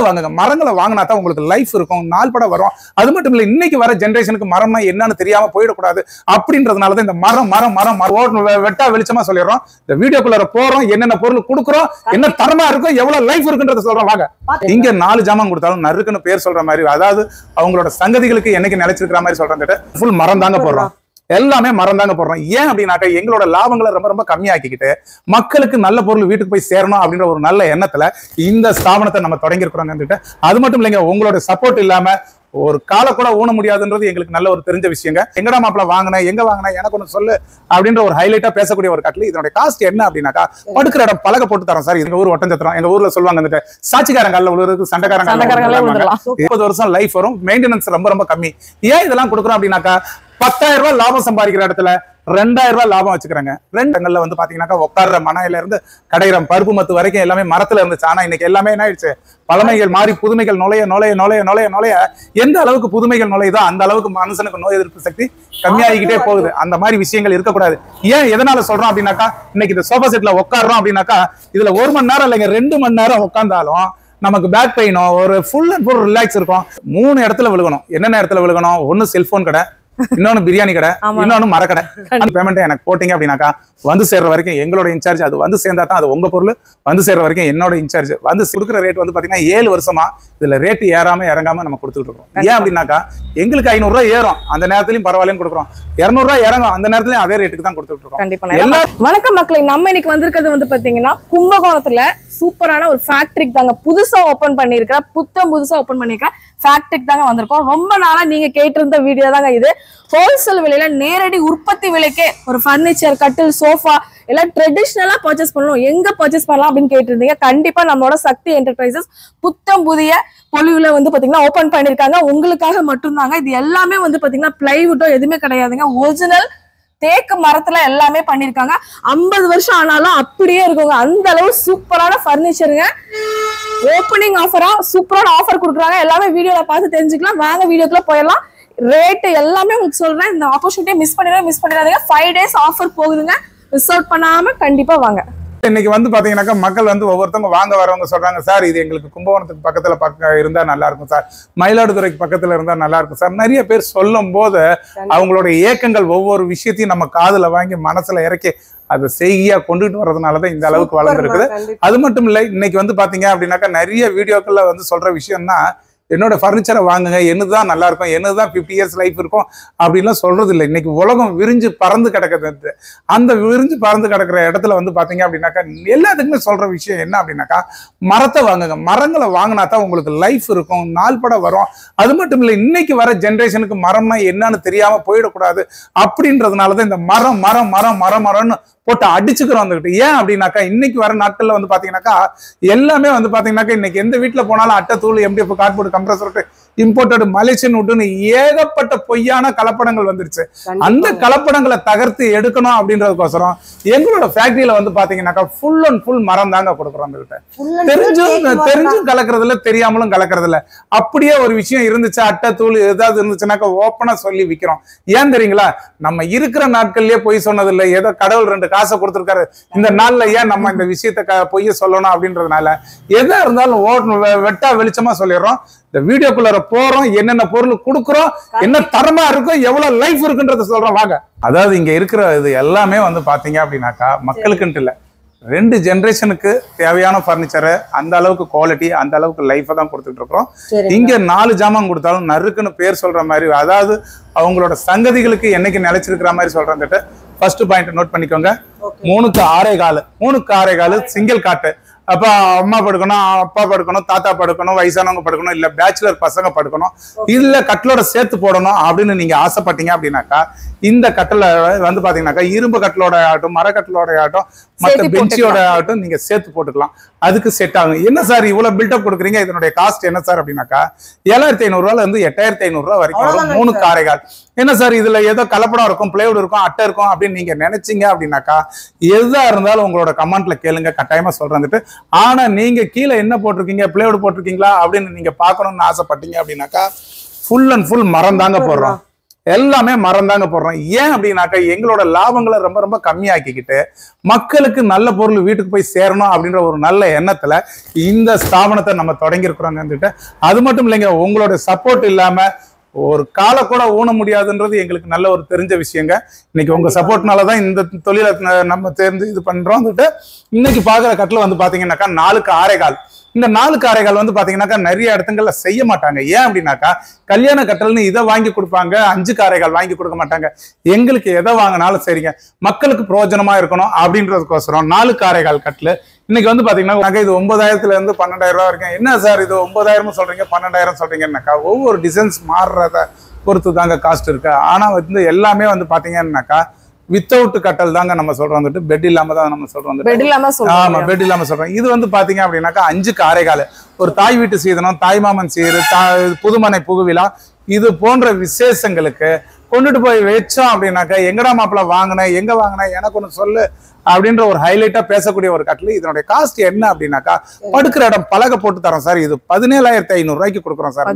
வாங்குங்க. மரங்களை வாங்கினா தான் உங்களுக்கு லைஃப் இருக்கும், நாள் பட வரும். அது மட்டும் இல்ல, இன்னைக்கு வர ஜெனரேஷனுக்கு மரம்னா என்னன்னு தெரியாம போயிடக்கூடாது. அப்படின்றதுனாலதான் இந்த மரம் மரம் மரம் வெட்டா வெளிச்சமா சொல்லிடுறோம். இந்த வீடியோக்குள்ள போறோம், என்னென்ன பொருள் கொடுக்குறோம், என்ன தரமா இருக்கும், எவ்வளவு லைஃப் இருக்குன்றத சொல்றோம். வாங்க. இங்க 4 ஜாமான் கொடுத்தாலும் நறுக்குன்னு பேர் சொல்ற மாதிரி, அதாவது அவங்களோட சங்கதிகளுக்கு என்னைக்கு நிலைச்சிருக்கிற மாதிரி சொல்றேன். ஃபுல் மரம் தாங்க போடுறோம், எல்லாமே மரம் தாங்க போடுறோம். ஏன் அப்படின்னாக்கா எங்களோட லாபங்களை ரொம்ப ரொம்ப கம்மியாக்கிக்கிட்டு மக்களுக்கு நல்ல பொருள் வீட்டுக்கு போய் சேரணும் அப்படின்ற ஒரு நல்ல எண்ணத்துல இந்த ஸ்தாபனத்தை நம்ம தொடங்கி இருக்கிறோம். அது மட்டும் இல்லைங்க, உங்களோட சப்போர்ட் இல்லாம ஒரு கால கூட ஊன முடியாதுன்றது எங்களுக்கு நல்ல ஒரு தெரிஞ்ச விஷயங்க. எங்கடா மாப்பிள்ள வாங்கினேன், எங்க வாங்கினேன், எனக்கு ஒண்ணு சொல்லு அப்படின்ற ஒரு ஹைலைட்டா பேசக்கூடிய ஒரு கட்டில். இதனுடைய காஸ்ட் என்ன அப்படின்னாக்கா, படுக்கிற இடம் பலகை போட்டு தரோம் சார். எங்க ஊர் ஒட்டஞ்சத்திரம், எங்க ஊர்ல சொல்லுவாங்க சாட்சிக்காரங்கல்ல உள்ள சண்டைக்காரங்க 30 வருஷம் லைஃப் வரும், மெயின்டெனன்ஸ் ரொம்ப ரொம்ப கம்மி. ஏன் இதெல்லாம் கொடுக்குறோம் அப்படின்னாக்கா, 10,000 ரூபாய் லாபம் சம்பாதிக்கிற இடத்துல 2,000 ரூபாய் லாபம் வச்சுக்கிறாங்க. ரெண்டுங்கள்ல வந்து பாத்தீங்கன்னாக்கா உட்கார்ற மனையில இருந்து கடையிறம் பருப்பு மத்து வரைக்கும் எல்லாமே மரத்துல இருந்துச்சு. ஆனா இன்னைக்கு எல்லாமே என்ன ஆயிடுச்சு, பழமைகள் மாறி புதுமைகள் நுழைய நுழைய நுழைய நுழைய நுழைய எந்த அளவுக்கு புதுமைகள் நுழையுதோ அந்த அளவுக்கு மனுஷனுக்கு நோய் எதிர்ப்பு சக்தி கம்மியாகிக்கிட்டே போகுது. அந்த மாதிரி விஷயங்கள் இருக்கக்கூடாது. ஏன் எதனால சொல்றோம் அப்படின்னாக்கா, இன்னைக்கு இந்த சோஃபா செட்ல உட்காடுறோம் அப்படின்னாக்கா, இதுல 1 மணி நேரம் இல்லைங்க 2 மணி நேரம் உட்கார்ந்தாலும் நமக்கு பேக் பெயினோ ஒரு ஃபுல் அண்ட் ஃபுல் ரிலாக்ஸ் இருக்கும். 3 இடத்துல விழுகணும். என்னென்ன இடத்துல விழுகணும்? ஒன்னு செல்போன் கடை, இன்னொன்னு பிரியாணி கடை, இன்னொன்னு மரக்கடை. பேமெண்ட் எனக்கு போட்டீங்க அப்படின்னாக்கா வந்து சேர்ற வரைக்கும் எங்களோட இன்சார்ஜ், அது வந்து சேர்ந்தா தான் அது உங்க பொருள். வந்து சேர்ற வரைக்கும் என்னோட இன்சார்ஜ். வந்து கொடுக்குற ரேட் வந்து பாத்தீங்கன்னா 7 வருஷமா இதுல ரேட் ஏறாம இறங்காம நம்ம கொடுத்துட்டு இருக்கோம். ஏன் அப்படின்னாக்கா எங்களுக்கு 500 ரூபாய் ஏறும், அந்த நேரத்திலயும் பரவாயில்லன்னு கொடுக்குறோம். 200 ரூபாய் இறங்கும், அந்த நேரத்திலயும் அதே ரேட்டுக்கு தான் கொடுத்துட்டு இருக்கோம். வணக்கம் மக்களை, நம்ம இன்னைக்கு வந்திருக்கிறது வந்து பாத்தீங்கன்னா கும்பகோணத்துல சூப்பரான ஒரு ஃபேக்டரிக்கு தாங்க புதுசா ஓபன் பண்ணிருக்கிற, புதுசா ஓபன் பண்ணிருக்கிற ஃபேக்டரிக்கு தாங்க வந்திருக்கோம். ரொம்ப நாளா நீங்க கேட்டிருந்த வீடியோ தாங்க இது. ஹோல்சேல் விலையில நேரடி உற்பத்தி விலைக்கே ஒரு பர்னிச்சர், கட்டில், சோஃபா எல்லாம் ட்ரெடிஷ்னலா பர்ச்சேஸ் பண்ணணும், எங்க பர்ச்சேஸ் பண்ணலாம் அப்படின்னு கேட்டிருந்தீங்க. கண்டிப்பா நம்மளோட சக்தி என்டர்பிரைசஸ் புதிய பொலிவுல வந்து பாத்தீங்கன்னா ஓபன் பண்ணிருக்காங்க. உங்களுக்காக மட்டும்தாங்க. இது எல்லாமே வந்து பாத்தீங்கன்னா பிளைவுட்டோ எதுவுமே கிடையாதுங்க. ஒரிஜினல் தேக்கு மரத்துல எல்லாமே பண்ணிருக்காங்க. 50 வருஷம் ஆனாலும் அப்படியே இருக்குங்க. அந்த அளவு சூப்பரான பர்னிச்சருங்க. ஓப்பனிங் ஆஃபரா சூப்பரான ஆஃபர் கொடுக்குறாங்க. எல்லாமே வீடியோல பார்த்து தெரிஞ்சுக்கலாம். வாங்க வீடியோக்குள்ள போயிடலாம். ரேட் எல்லாமே உங்களுக்கு சொல்றேன். இந்த ஆப்பர்ச்சுனிட்டியை மிஸ் பண்ணிடாதீங்க. 5 days ஆஃபர் போகுதுங்க. மிஸ் அவுட் பண்ணாம கண்டிப்பா வாங்க. இன்னைக்கு வந்து பாத்தீங்கன்னாக்கா மக்கள் வந்து ஒவ்வொருத்தவங்க வாங்க வரவங்க சொல்றாங்க, சார் இது எங்களுக்கு கும்பகோணத்துக்கு பக்கத்துல இருந்தா நல்லா இருக்கும் சார், மயிலாடுதுறைக்கு பக்கத்துல இருந்தா நல்லா இருக்கும் சார். நிறைய பேர் சொல்லும் போது அவங்களோட ஏக்கங்கள் ஒவ்வொரு விஷயத்தையும் நம்ம காதுல வாங்கி மனசுல இறக்கி அதை செய்தியா கொண்டுட்டு வர்றதுனாலதான் இந்த அளவுக்கு வளர்ந்துருக்குது. அது மட்டும் இல்லை, இன்னைக்கு வந்து பாத்தீங்க அப்படின்னாக்கா நிறைய வீடியோக்கள்ல வந்து சொல்ற விஷயம்னா, என்னோட பர்னிச்சரை வாங்குங்க, என்னதான் நல்லா இருக்கும், என்னதான் 50 years லைஃப் இருக்கும் அப்படின்லாம் சொல்றது இல்லை. இன்னைக்கு உலகம் விரிஞ்சு பறந்து கிடக்குது. அந்த விரிஞ்சு பறந்து கிடக்குற இடத்துல வந்து பாத்தீங்க அப்படின்னாக்கா எல்லாத்துக்குமே சொல்ற விஷயம் என்ன அப்படின்னாக்கா, மரத்தை வாங்குங்க. மரங்களை வாங்கினா தான் உங்களுக்கு லைஃப் இருக்கும், நாள் பட வரும். அது மட்டும் இல்லை, இன்னைக்கு வர ஜெனரேஷனுக்கு மரம்னா என்னன்னு தெரியாம போயிடக்கூடாது. அப்படின்றதுனாலதான் இந்த மரம் மரம் மரம் மரம் மரம்னு போட்டு அடிச்சுக்கிறோம் வந்துகிட்டு. ஏன் அப்படின்னாக்கா இன்னைக்கு வர நாட்கள்ல வந்து பாத்தீங்கன்னாக்கா எல்லாமே வந்து பாத்தீங்கன்னாக்கா இன்னைக்கு எந்த வீட்டுல போனாலும் அட்டை, தூள், MDF, cardboard, compressor, imported, Malaysian வுட்னு ஏகப்பட்ட பொய்யான கலப்படங்கள் வந்துருச்சு. அந்த கலப்படங்களை தகர்த்து எடுக்கணும் அப்படின்றதுக்கோசரம் எங்களோட ஃபேக்டரியில வந்து பாத்தீங்கன்னாக்கா ஃபுல் அண்ட் ஃபுல் மரம் தாங்க கொடுக்குறோம். தெரிஞ்சும் கலக்குறதுல, தெரியாமலும் கலக்குறதுல. அப்படியே ஒரு விஷயம் இருந்துச்சு, அட்டை, தூள் ஏதாவது இருந்துச்சுன்னாக்கா ஓப்பனா சொல்லி விற்கிறோம். ஏன் தெரியுங்களா, நம்ம இருக்கிற நாட்கள்லயே பொய் சொன்னது இல்லை. ஏதோ கடவுள் 2 காசை கொடுத்துருக்காரு, இந்த நாள்ல ஏன் நம்ம இந்த விஷயத்த பொய்ய சொல்லணும் அப்படின்றதுனால எதா இருந்தாலும் வெட்டா வெளிச்சமா சொல்லிடுறோம். இந்த வீடியோக்குள்ள போறோம், என்னென்ன பொருள் கொடுக்குறோம், என்ன தரமா இருக்கும், எவ்வளவு லைஃப் இருக்குன்றத சொல்றோம். வாங்க. அதாவது இங்க இருக்கிற இது எல்லாமே வந்து பாத்தீங்க அப்படின்னாக்கா மக்களுக்குன்ட்டு இல்ல, 2 ஜெனரேஷனுக்கு தேவையான பர்னிச்சரை அந்த அளவுக்கு குவாலிட்டி, அந்த அளவுக்கு லைஃபை தான் கொடுத்துட்டு இருக்கிறோம். இங்க 4 ஜாமான் கொடுத்தாலும் நறுக்குன்னு பேர் சொல்ற மாதிரி, அதாவது அவங்களோட சங்கதிகளுக்கு என்னைக்கு நிலைச்சிருக்கிற மாதிரி சொல்றேன். ஃபர்ஸ்ட் பாயிண்ட் நோட் பண்ணிக்கோங்க. 3க்கு 6.25, 3க்கு 6.25 சிங்கிள் காட்டு. அப்ப அம்மா படுக்கணும், அப்பா படுக்கணும், தாத்தா படுக்கணும், வயசானவங்க படுக்கணும், இல்ல பேச்சுலர் பசங்க படுக்கணும், இல்ல கட்டிலோட சேர்த்து போடணும் அப்படின்னு நீங்க ஆசைப்பட்டீங்க அப்படின்னாக்கா இந்த கட்டில வந்து பாத்தீங்கன்னாக்கா இரும்பு கட்டிலோட ஆகட்டும், மரக்கட்டிலோட ஆகட்டும், மற்ற பெஞ்சியோட ஆகட்டும் நீங்க சேர்த்து போட்டுக்கலாம். அதுக்கு செட் ஆகும். என்ன சார் இவ்வளவு பில்டப் கொடுக்குறீங்க, இதனுடைய காஸ்ட் என்ன சார் அப்படின்னாக்கா 7,500 ரூபாயில இருந்து 8,500 ரூபாய் வரைக்கும் வரும். 3க்கு 6.25. என்ன சார் இதுல ஏதோ கலப்படம் இருக்கும், பிளைவுட் இருக்கும், அட்டை இருக்கும் அப்படின்னு நீங்க நினைச்சீங்க அப்படின்னாக்கா எதா இருந்தாலும் உங்களோட கமெண்ட்ல கேளுங்க, கட்டாயமா சொல்றேன். ஆனா நீங்க கீழே என்ன போட்டிருக்கீங்க, பிளைவுட் போட்டிருக்கீங்களா அப்படின்னு நீங்க பாக்கணும்னு ஆசைப்பட்டீங்க அப்படின்னாக்கா ஃபுல் அண்ட் ஃபுல் மரம் தாங்க போடுறோம். எல்லாமே மரம் தாங்க போடுறோம். ஏன் அப்படின்னாக்கா எங்களோட லாபங்களை ரொம்ப ரொம்ப கம்மியாக்கிக்கிட்டு மக்களுக்கு நல்ல பொருள் வீட்டுக்கு போய் சேரணும் அப்படின்ற ஒரு நல்ல எண்ணத்துல இந்த ஸ்தாபனத்தை நம்ம தொடங்கி இருக்கிறோங்க. அது மட்டும் இல்லைங்க, உங்களோட சப்போர்ட் இல்லாம ஒரு காலை கூட ஊன முடியாதுன்றது எங்களுக்கு நல்ல ஒரு தெரிஞ்ச விஷயங்க. இன்னைக்கு உங்க சப்போர்ட்னாலதான் இந்த தொழிலை நம்ம தேர்ந்து இது பண்றோம். இன்னைக்கு பாக்குற கட்டில வந்து பாத்தீங்கன்னாக்கா 4க்கு 6 கால். இந்த 4க்கு 6 கால் வந்து பாத்தீங்கன்னாக்கா நிறைய இடத்துங்கள்ல செய்ய மாட்டாங்க. ஏன் அப்படின்னாக்கா கல்யாண கட்டல்னு இதை வாங்கி கொடுப்பாங்க, 5க்கு 6 கால் வாங்கி கொடுக்க மாட்டாங்க. எங்களுக்கு எதை வாங்கினாலும் சரிங்க, மக்களுக்கு பிரயோஜனமா இருக்கணும் அப்படின்றதுக்கோசரம் 4க்கு 6 கால் கட்டில் இன்னைக்கு வந்து பாத்தீங்கன்னா இது 9,000 இருந்து 12,000 ரூபாய் வரைக்கும். என்ன சார் இது 9,000 சொல்றீங்க 12,000 சொல்றீங்கன்னாக்கா ஒவ்வொரு டிசைன்ஸ் மாறுறத பொறுத்து தாங்க காஸ்ட் இருக்கு. ஆனா வந்து எல்லாமே வந்து பாத்தீங்கன்னாக்கா வித்தவுட் கட்டல் தாங்க நம்ம சொல்றோம். வந்துட்டு பெட் இல்லாம தான் நம்ம சொல்றோம். ஆமா, பெட் இல்லாம சொல்றோம். இது வந்து பாத்தீங்க அப்படின்னாக்கா 5க்கு 6 கால். ஒரு தாய் வீட்டு சீதனம், தாய்மாமன் சீரு, புதுமனை புகுவிழா இது போன்ற விசேஷங்களுக்கு கொண்டுட்டு போய் வச்சோம் அப்படின்னாக்கா எங்கடா மாப்பிள்ள வாங்கினேன், எங்க வாங்கினேன், எனக்கு ஒண்ணு சொல்லு அப்படின்ற ஒரு ஹைலைட்டா பேசக்கூடிய ஒரு கட்டில். இதனுடைய காஸ்ட் என்ன அப்படின்னாக்கா படுக்கிற இடம் பலகை போட்டு தரோம் சார். இது 17,500 ரூபாய்க்கு கொடுக்குறோம் சார்.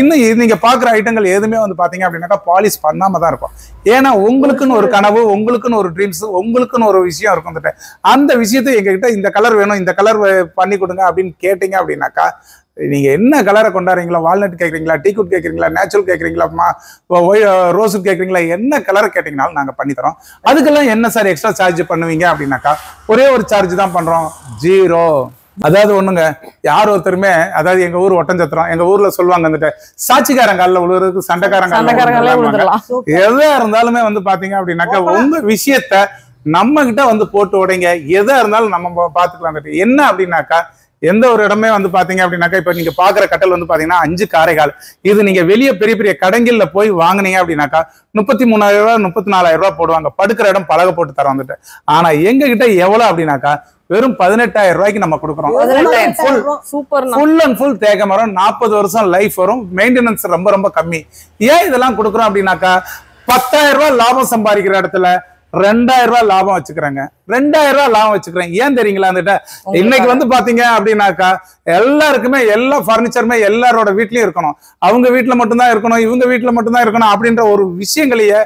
இன்னும் நீங்க பாக்குற ஐட்டங்கள் எதுவுமே வந்து பாத்தீங்க அப்படின்னாக்கா பாலிஷ் பண்ணாம தான் இருக்கும். ஏன்னா உங்களுக்குன்னு ஒரு கனவு, உங்களுக்குன்னு ஒரு ட்ரீம்ஸ், உங்களுக்குன்னு ஒரு விஷயம் இருக்கும். அந்த விஷயத்தை எங்ககிட்ட இந்த கலர் வேணும், இந்த கலர் பண்ணி கொடுங்க அப்படின்னு கேட்டீங்க அப்படின்னாக்கா நீங்க என்ன கலரை கொண்டாடுறீங்களா, வால்நட் கேட்குறீங்களா, டீக்குட் கேட்குறீங்களா, நேச்சுரல் கேட்குறீங்களா, ரோஸ் கேட்குறீங்களா, என்ன கலரை கேட்டீங்கனாலும் நாங்க பண்ணி தரோம். அதுக்கெல்லாம் என்ன சார் எக்ஸ்ட்ரா சார்ஜ் பண்ணுவீங்க அப்படின்னாக்கா ஒரே ஒரு சார்ஜ் தான் பண்றோம், 0. அதாவது ஒண்ணுங்க, யார் ஒருத்தருமே, அதாவது எங்க ஊர் ஒட்டஞ்சத்திரம், எங்க ஊர்ல சொல்லுவாங்க வந்துட்டு சாட்சிக்காரங்கால விழுறதுக்கு சண்டைக்காரங்கால எதா இருந்தாலுமே வந்து பாத்தீங்க அப்படின்னாக்கா உங்க விஷயத்த நம்ம கிட்ட வந்து போட்டு உடைங்க, எதா இருந்தாலும் நம்ம பாத்துக்கலாம். என்ன அப்படின்னாக்கா எந்த ஒரு இடமே வந்து பாத்தீங்க அப்படின்னாக்கா இப்ப நீங்க பாக்குற கட்டல் வந்து பாத்தீங்கன்னா 5க்கு 6 கால். இது நீங்க வெளியே பெரிய பெரிய கடைகள்ல போய் வாங்கினீங்க அப்படின்னாக்கா 33,000 ரூபாய் 34,000 ரூபாய் போடுவாங்க. படுக்கிற இடம் பலகை போட்டு தரோம் வந்துட்டு. ஆனா எங்க கிட்ட எவ்வளவு அப்படின்னாக்கா வெறும் 18,000 ரூபாய்க்கு நம்ம கொடுக்குறோம். ஃபுல் அண்ட் ஃபுல் தேக மரம், 40 வருஷம் லைஃப் வரும், மெயின்டெனன்ஸ் ரொம்ப ரொம்ப கம்மி. ஏன் இதெல்லாம் கொடுக்குறோம் அப்படின்னாக்கா 10,000 ரூபாய் லாபம் சம்பாதிக்கிற இடத்துல 2,000 ரூபாய் லாபம் வச்சுக்கிறேங்க. 2,000 ரூபாய் லாபம் வச்சுக்கிறேன். ஏன் தெரியுங்களா? வந்துட்டு இன்னைக்கு வந்து பாத்தீங்க அப்படின்னாக்கா எல்லாருக்குமே எல்லா பர்னிச்சருமே எல்லாரோட வீட்லயும் இருக்கணும், அவங்க வீட்டுல மட்டும்தான் இருக்கணும், இவங்க வீட்டுல மட்டும்தான் இருக்கணும் அப்படின்ற ஒரு விஷயங்களையே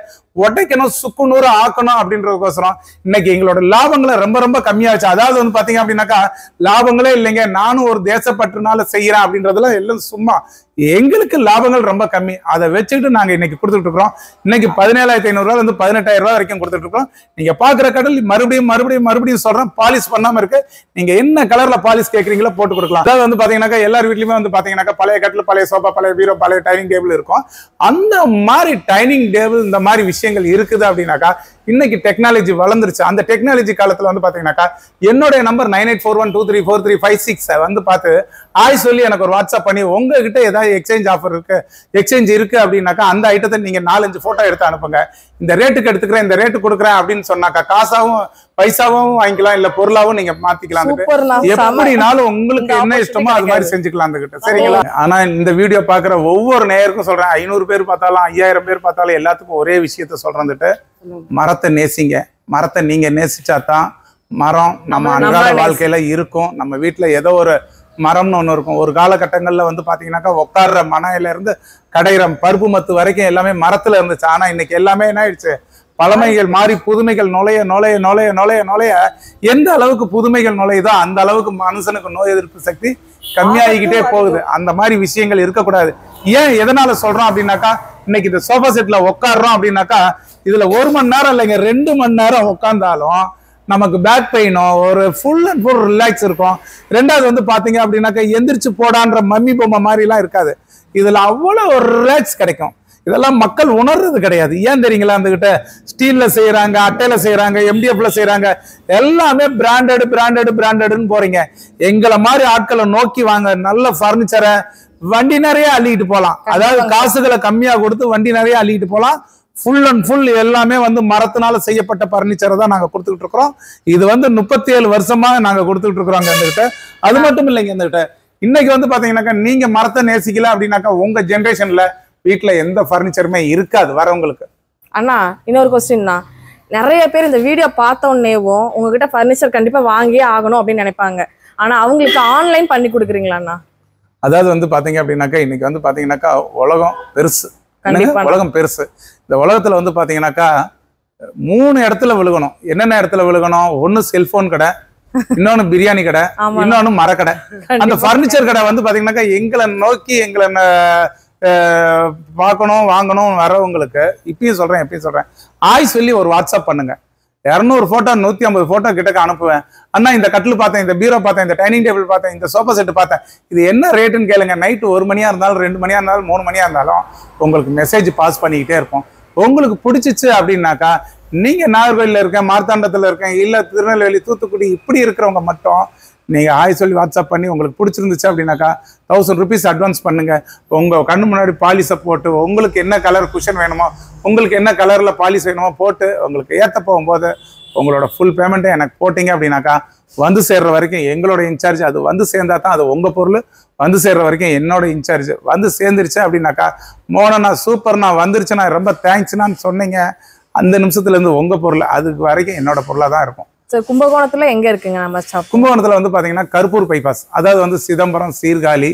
உடைக்கணும், சுக்குநூறு ஆக்கணும் அப்படின்றதுக்கோசரம் இன்னைக்கு எங்களோட லாபங்களை ரொம்ப ரொம்ப கம்மியாச்சு. அதாவது வந்து பாத்தீங்க அப்படின்னாக்கா லாபங்களே இல்லைங்க, நானும் ஒரு தேசப்பற்றுனால செய்யறேன் அப்படின்றதுல எல்லாம் சும்மா. எங்களுக்கு லாபங்கள் ரொம்ப கம்மி. அதை வச்சுக்கிட்டு நாங்க இன்னைக்கு கொடுத்துட்டு இருக்கிறோம். இன்னைக்கு 17,500 ரூபாய் வந்து 18,000 ரூபாய் வரைக்கும் கொடுத்துட்டு இருக்கோம். நீங்க பாக்குற கடல் மறுபடியும் மறுபடியும் மறுபடியும் சொல்றேன், பாலிஷ் பண்ணாம இருக்கு. நீங்க என்ன கலர்ல பாலிஷ் கேட்கறீங்களோ போட்டு கொடுக்கலாம். அதாவது வந்து பாத்தீங்கன்னாக்கா எல்லார் வீட்லயுமே வந்து பாத்தீங்கன்னாக்கா பழைய கட்டில், பழைய சோஃபா, பழைய பீரோ, பழைய டைனிங் டேபிள் இருக்கும். அந்த மாதிரி டைனிங் டேபிள் இந்த மாதிரி விஷயங்கள் இருக்குது அப்படின்னாக்கா இன்னைக்கு டெக்னாலஜி வளர்ந்துருச்சு. அந்த டெக்னாலஜி காலத்துல வந்து பாத்தீங்கன்னாக்கா என்னுடைய நம்பர் 9841234356 வந்து பார்த்து சொல்லி எனக்கு ஒரு வாட்ஸ்அப் பண்ணி உங்ககிட்ட ஏதாவது எக்ஸ்சேஞ்ச் ஆஃபர் இருக்கு, எக்ஸ்சேஞ்ச் இருக்கு அப்படின்னாக்கா அந்த ஐட்டத்தை நீங்க 4-5 போட்டோ எடுத்து அனுப்புங்க. இந்த ரேட்டுக்கு எடுத்துக்கிறேன், இந்த ரேட்டு கொடுக்குறேன் அப்படின்னு சொன்னாக்கா காசாவும் பைசாவும் வாங்கிக்கலாம், இல்ல பொருளாவும் நீங்க மாத்திக்கலாம். எப்படினாலும் உங்களுக்கு என்ன இஷ்டமோ அது மாதிரி செஞ்சுக்கலாம் கிட்ட, சரிங்களா? ஆனா இந்த வீடியோ பாக்குற ஒவ்வொரு நேயருக்கும் சொல்றேன், 500 பேர் பார்த்தாலும் 5000 பேர் பார்த்தாலும் எல்லாத்துக்கும் ஒரே விஷயத்த சொல்றேன்ட்டு, மரத்தை நேசிங்க. மரத்தை நீங்க நேசிச்சாதான் மரம் நம்ம அன்றாட வாழ்க்கையில இருக்கும். நம்ம வீட்டுல ஏதோ ஒரு மரம்னு ஒண்ணு இருக்கும். ஒரு காலகட்டங்கள்ல வந்து பாத்தீங்கன்னாக்கா உட்கார்ற மனையில இருந்து கடையிற பருப்பு மத்து வரைக்கும் எல்லாமே மரத்துல இருந்துச்சு. ஆனா இன்னைக்கு எல்லாமே என்ன ஆயிடுச்சு, பழமைகள் மாறி புதுமைகள் நுழைய நுழைய நுழைய நுழைய நுழைய எந்த அளவுக்கு புதுமைகள் நுழையுதோ அந்த அளவுக்கு மனுஷனுக்கு நோய் எதிர்ப்பு சக்தி கம்மியாகிக்கிட்டே போகுது. அந்த மாதிரி விஷயங்கள் இருக்கக்கூடாது. ஏன் எதனால சொல்றோம் அப்படின்னாக்கா இன்னைக்கு இந்த சோஃபா செட்ல உட்காடுறோம் அப்படின்னாக்கா இதுல 1 மணி நேரம் இல்லைங்க 2 மணி நேரம் உட்கார்ந்தாலும் நமக்கு பேக் பெயினும் ஒரு ஃபுல் அண்ட் ஃபுல் ரிலாக்ஸ் இருக்கும். ரெண்டாவது வந்து பாத்தீங்க அப்படின்னாக்கா எந்திரிச்சு போடான்ற மம்மி பொம்மை மாதிரி எல்லாம் இருக்காது. இதுல அவ்வளவு ஒரு ரிலாக்ஸ் கிடைக்கும். இதெல்லாம் மக்கள் உணர்றது கிடையாது. ஏன் தெரியுங்களா? அந்த ஸ்டீல்ல செய்யறாங்க, அட்டையில செய்யறாங்க, MDFல செய்யறாங்க, எல்லாமே பிராண்டட் பிராண்டட் பிராண்டட்னு போறீங்க. எங்களை மாதிரி ஆட்களை நோக்கி வாங்க, நல்ல பர்னிச்சரை வண்டி நிறைய அள்ளிட்டு போலாம். அதாவது காசுகளை கம்மியா கொடுத்து வண்டி நிறைய அள்ளிட்டு போலாம். ஃபுல் அண்ட் ஃபுல் எல்லாமே வந்து மரத்தினால செய்யப்பட்ட பர்னிச்சரை தான் நாங்க கொடுத்துக்கிட்டு இருக்கிறோம். இது வந்து 37 வருஷமா நாங்க கொடுத்துக்கிட்டு இருக்கிறோம் எங்ககிட்ட. அது மட்டும் இல்லைங்க, எங்ககிட்ட இன்னைக்கு வந்து பாத்தீங்கன்னாக்கா நீங்க மரத்தை நேசிக்கல அப்படின்னாக்கா உங்க ஜென்ரேஷன்ல வீட்டுல எந்த பர்னிச்சருமே இருக்காது வரவங்களுக்கு. அண்ணா இன்னொரு கொஸ்டின்னா, நிறைய பேர் இந்த வீடியோ பார்த்த உடனேவும் உங்ககிட்ட பர்னிச்சர் கண்டிப்பா வாங்கியே ஆகணும் அப்படின்னு நினைப்பாங்க. ஆனா அவங்களுக்கு ஆன்லைன் பண்ணி கொடுக்குறீங்களா அண்ணா? அதாவது வந்து பாத்தீங்க அப்படின்னாக்கா இன்னைக்கு வந்து பாத்தீங்கன்னாக்கா உலகம் பெருசு. உலகம் பெருசு. இந்த உலகத்துல வந்து பாத்தீங்கன்னாக்கா 3 இடத்துல விழுகணும். என்னென்ன இடத்துல விழுகணும்? ஒண்ணு செல்போன் கடை, இன்னொன்னு பிரியாணி கடை, இன்னொன்னு மரக்கடை. அந்த பர்னிச்சர் கடை வந்து பாத்தீங்கன்னாக்கா எங்களை நோக்கி எங்களை பார்க்கணும் வாங்கணும் வரவங்களுக்கு இப்பயும் சொல்றேன் எப்பயும் சொல்றேன், சொல்லி ஒரு வாட்ஸ்அப் பண்ணுங்க. 200 போட்டோ 150 போட்டோ கிட்டக்க அனுப்புவேன். அண்ணா இந்த கட்டில் பார்த்தேன், இந்த பீரோ பார்த்தேன், இந்த டைனிங் டேபிள் பார்த்தேன், இந்த சோஃபா செட் பார்த்தேன், இது என்ன ரேட்டுன்னு கேளுங்க. நைட்டு 1 மணியா இருந்தாலும் 2 மணியா இருந்தாலும் 3 மணியா இருந்தாலும் உங்களுக்கு மெசேஜ் பாஸ் பண்ணிக்கிட்டே இருப்போம். உங்களுக்கு பிடிச்சிச்சு அப்படின்னாக்கா நீங்க நாகர்கோயில்ல இருக்கேன், மார்த்தாண்டத்துல இருக்கேன், இல்ல திருநெல்வேலி, தூத்துக்குடி இப்படி இருக்கிறவங்க மட்டும் நீங்க சொல்லி வாட்ஸ்அப் பண்ணி உங்களுக்கு பிடிச்சிருந்துச்சு அப்படின்னாக்கா 1000 rupees அட்வான்ஸ் பண்ணுங்க. உங்க கண்ணு முன்னாடி பாலிஷை போட்டு உங்களுக்கு என்ன கலர் குஷன் வேணுமோ, உங்களுக்கு என்ன கலர்ல பாலிஷ் வேணுமோ போட்டு உங்களுக்கு ஏத்த போகும்போது உங்களோட ஃபுல் பேமெண்ட்டை எனக்கு போட்டீங்க அப்படின்னாக்கா வந்து சேர்ற வரைக்கும் எங்களோட இன்சார்ஜ். அது வந்து சேர்ந்தா தான் அது உங்க பொருள். வந்து சேர்ற வரைக்கும் என்னோட இன்சார்ஜ். வந்து சேர்ந்துருச்சு அப்படின்னாக்கா மோனண்ணா சூப்பர்ண்ணா வந்துருச்சுண்ணா ரொம்ப தேங்க்ஸ்ண்ணான்னு சொன்னீங்க, அந்த நிமிஷத்துல இருந்து உங்க பொருள். அதுக்கு வரைக்கும் என்னோட பொருளா தான் இருக்கும். கும்பகோணத்துல எங்க இருக்குங்க நம்ம ஷாப்? கும்பகோணத்துல வந்து பாத்தீங்கன்னா கருப்பூர் பைபாஸ், அதாவது வந்து சிதம்பரம், சீர்காழி,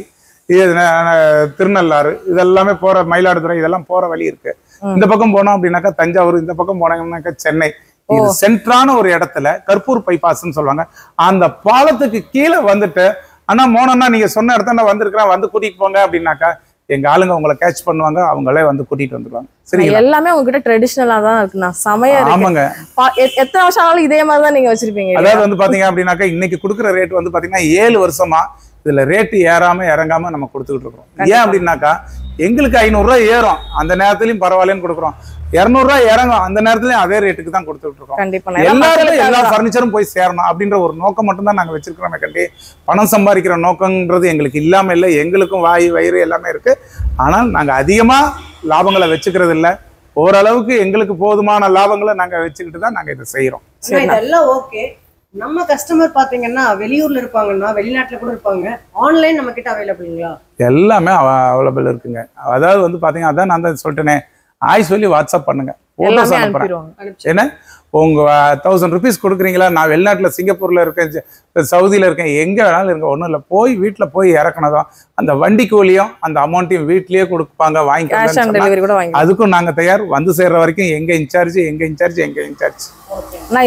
திருநள்ளாறு இதெல்லாமே போற, மயிலாடுதுறை இதெல்லாம் போற வழி இருக்கு. இந்த பக்கம் போனோம் அப்படின்னாக்கா தஞ்சாவூர், இந்த பக்கம் போனாங்கன்னாக்கா சென்னை. இது சென்ட்ரான ஒரு இடத்துல கருப்பூர் பைபாஸ்ன்னு சொல்லுவாங்க. அந்த பாலத்துக்கு கீழே வந்துட்டு அண்ணா மோனண்ணா நீங்க சொன்ன இடத்துல வந்திருக்கிறேன், வந்து கூட்டிட்டு போங்க அப்படின்னாக்கா எங்க ஆளுங்க உங்களை கேட்ச் பண்ணுவாங்க, அவங்களே வந்து கூட்டிட்டு வந்துருவாங்க. சரி, எல்லாமே உங்ககிட்ட ட்ரெடிஷனலா தான் இருக்குண்ணா. செமையா இருக்கு. ஆமாங்க. எத்தனை வருஷம் ஆனாலும் இதே மாதிரி தான் நீங்க வச்சிருப்பீங்க. அதாவது வந்து பாத்தீங்க அப்படின்னாக்கா இன்னைக்கு கொடுக்குற ரேட் வந்து பாத்தீங்கன்னா 7 வருஷமா இதுல ரேட்டு ஏறாம இறங்காம நம்ம கொடுத்துக்கிட்டு இருக்கோம். ஏன் அப்படின்னாக்கா எங்களுக்கு 500 ரூபாய் ஏறும், அந்த நேரத்துலயும் பரவாயில்லன்னு கொடுக்குறோம். 200 ரூபாய் இறங்கும், அந்த நேரத்துலயும் அதே ரேட்டுக்கு தான் கொடுத்துட்டு இருக்கோம். எல்லாருக்கும் எல்லா பர்னிச்சரும் போய் சேரணும் அப்படின்ற ஒரு நோக்கம் மட்டும் தான் நாங்க வச்சிருக்கிறோமே கண்டி பணம் சம்பாதிக்கிற நோக்கம்ன்றது எங்களுக்கு இல்லாம இல்லை. எங்களுக்கும் வாய் வயிறு எல்லாமே இருக்கு. ஆனால் நாங்க அதிகமா லாபங்களை வச்சுக்கிறது இல்லை. ஓரளவுக்கு எங்களுக்கு போதுமான லாபங்களை நாங்க வச்சுக்கிட்டு தான் நாங்க இதை செய்யறோம். இதெல்லாம் ஓகே. நம்ம கஸ்டமர் பாத்தீங்கன்னா வெளியூர்ல இருப்பாங்கன்னா, வெளிநாட்டுல கூட இருப்பாங்க. ஆன்லைன் நம்ம கிட்ட அவைலபிள்ங்களா? எல்லாமே அவைலபிள் இருக்குங்க. அதாவது வந்து பாத்தீங்கன்னா அதான் நான் தான் சொல்லிட்டேனே, சொல்லி வாட்ஸ்அப் பண்ணுங்க, போட்டோஸ் அனுப்புறேன். ஏன்னா உங்க 1000 rupees கொடுக்குறீங்களா, நான் வெளிநாட்டுல சிங்கப்பூர்ல இருக்கேன், சவுதியில இருக்கேன், எங்க வேணாலும் இருக்க, ஒண்ணும் இல்லை, போய் வீட்டுல போய் இறக்கணதும் அந்த வண்டி கூலியும் அந்த அமௌண்ட்டையும் வீட்லயே கொடுப்பாங்க, வாங்கிக்கலாம். அதுக்கும் நாங்க தயார். வந்து சேர்ற வரைக்கும் எங்க இன்சார்ஜ் எங்க இன்சார்ஜ் எங்க இன்சார்ஜ்.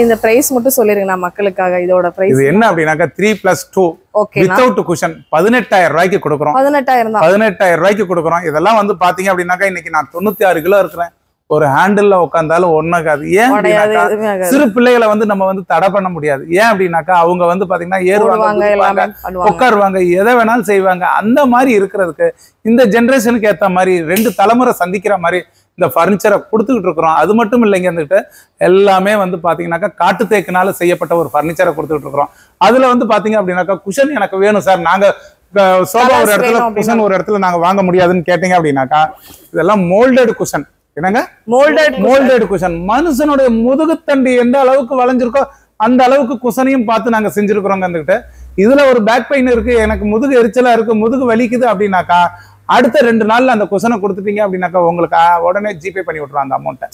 இந்த பிரைஸ் மட்டும் சொல்லிருங்க மக்களுக்காக. இதோட பிரைஸ் இது என்ன அப்படின்னாக்கா 3+2 வித்தவுட் குஷன் 18000 ரூபாய்க்கு கொடுக்குறோம். 18000 ரூபாய்க்கு கொடுக்குறோம். இதெல்லாம் வந்து பாத்தீங்க அப்படின்னாக்கா இன்னைக்கு நான் 96 கிலோ இருக்கிறேன். ஒரு ஹேண்டில்ல உட்காந்தாலும் ஒண்ணாகாது. ஏன் அப்படின்னாக்கா சிறு பிள்ளைகளை வந்து நம்ம வந்து தடை பண்ண முடியாது. ஏன் அப்படின்னாக்கா அவங்க வந்து பாத்தீங்கன்னா ஏறுவாங்க, உட்காருவாங்க, எதை வேணாலும் செய்வாங்க. அந்த மாதிரி இருக்கிறதுக்கு இந்த ஜெனரேஷனுக்கு ஏத்த மாதிரி 2 தலைமுறை சந்திக்கிற மாதிரி இந்த பர்னிச்சரை கொடுத்துக்கிட்டு இருக்கிறோம். அது மட்டும் இல்லைங்க, வந்துட்டு எல்லாமே வந்து பாத்தீங்கன்னாக்கா காட்டு தேக்குனால செய்யப்பட்ட ஒரு பர்னிச்சரை கொடுத்துக்கிட்டு இருக்கிறோம். அதுல வந்து பாத்தீங்க அப்படின்னாக்கா குஷன் எனக்கு வேணும் சார், நாங்க சோபா ஒரு இடத்துல குஷன் ஒரு இடத்துல நாங்க வாங்க முடியாதுன்னு கேட்டீங்க அப்படின்னாக்கா இதெல்லாம் மோல்டட் குஷன். என்னங்க மோல்டட் குஷன். மனுஷனுடைய முதுகுத்தண்டு எந்த அளவுக்கு வளைஞ்சிருக்கோ அந்த அளவுக்கு குஷனையும் பார்த்து நாங்க செஞ்சிருக்கிறோங்க. வந்துகிட்டு இதுல ஒரு பேக் பெயின் இருக்கு, எனக்கு முதுகு எரிச்சலா இருக்கு, முதுகு வலிக்குது அப்படின்னாக்கா அடுத்த 2 நாள்ல அந்த குஷனை கொடுத்துட்டீங்க அப்படின்னாக்கா உங்களுக்கு உடனே ஜிபே பண்ணி விட்டுருவோம் அந்த அமௌண்ட்டை.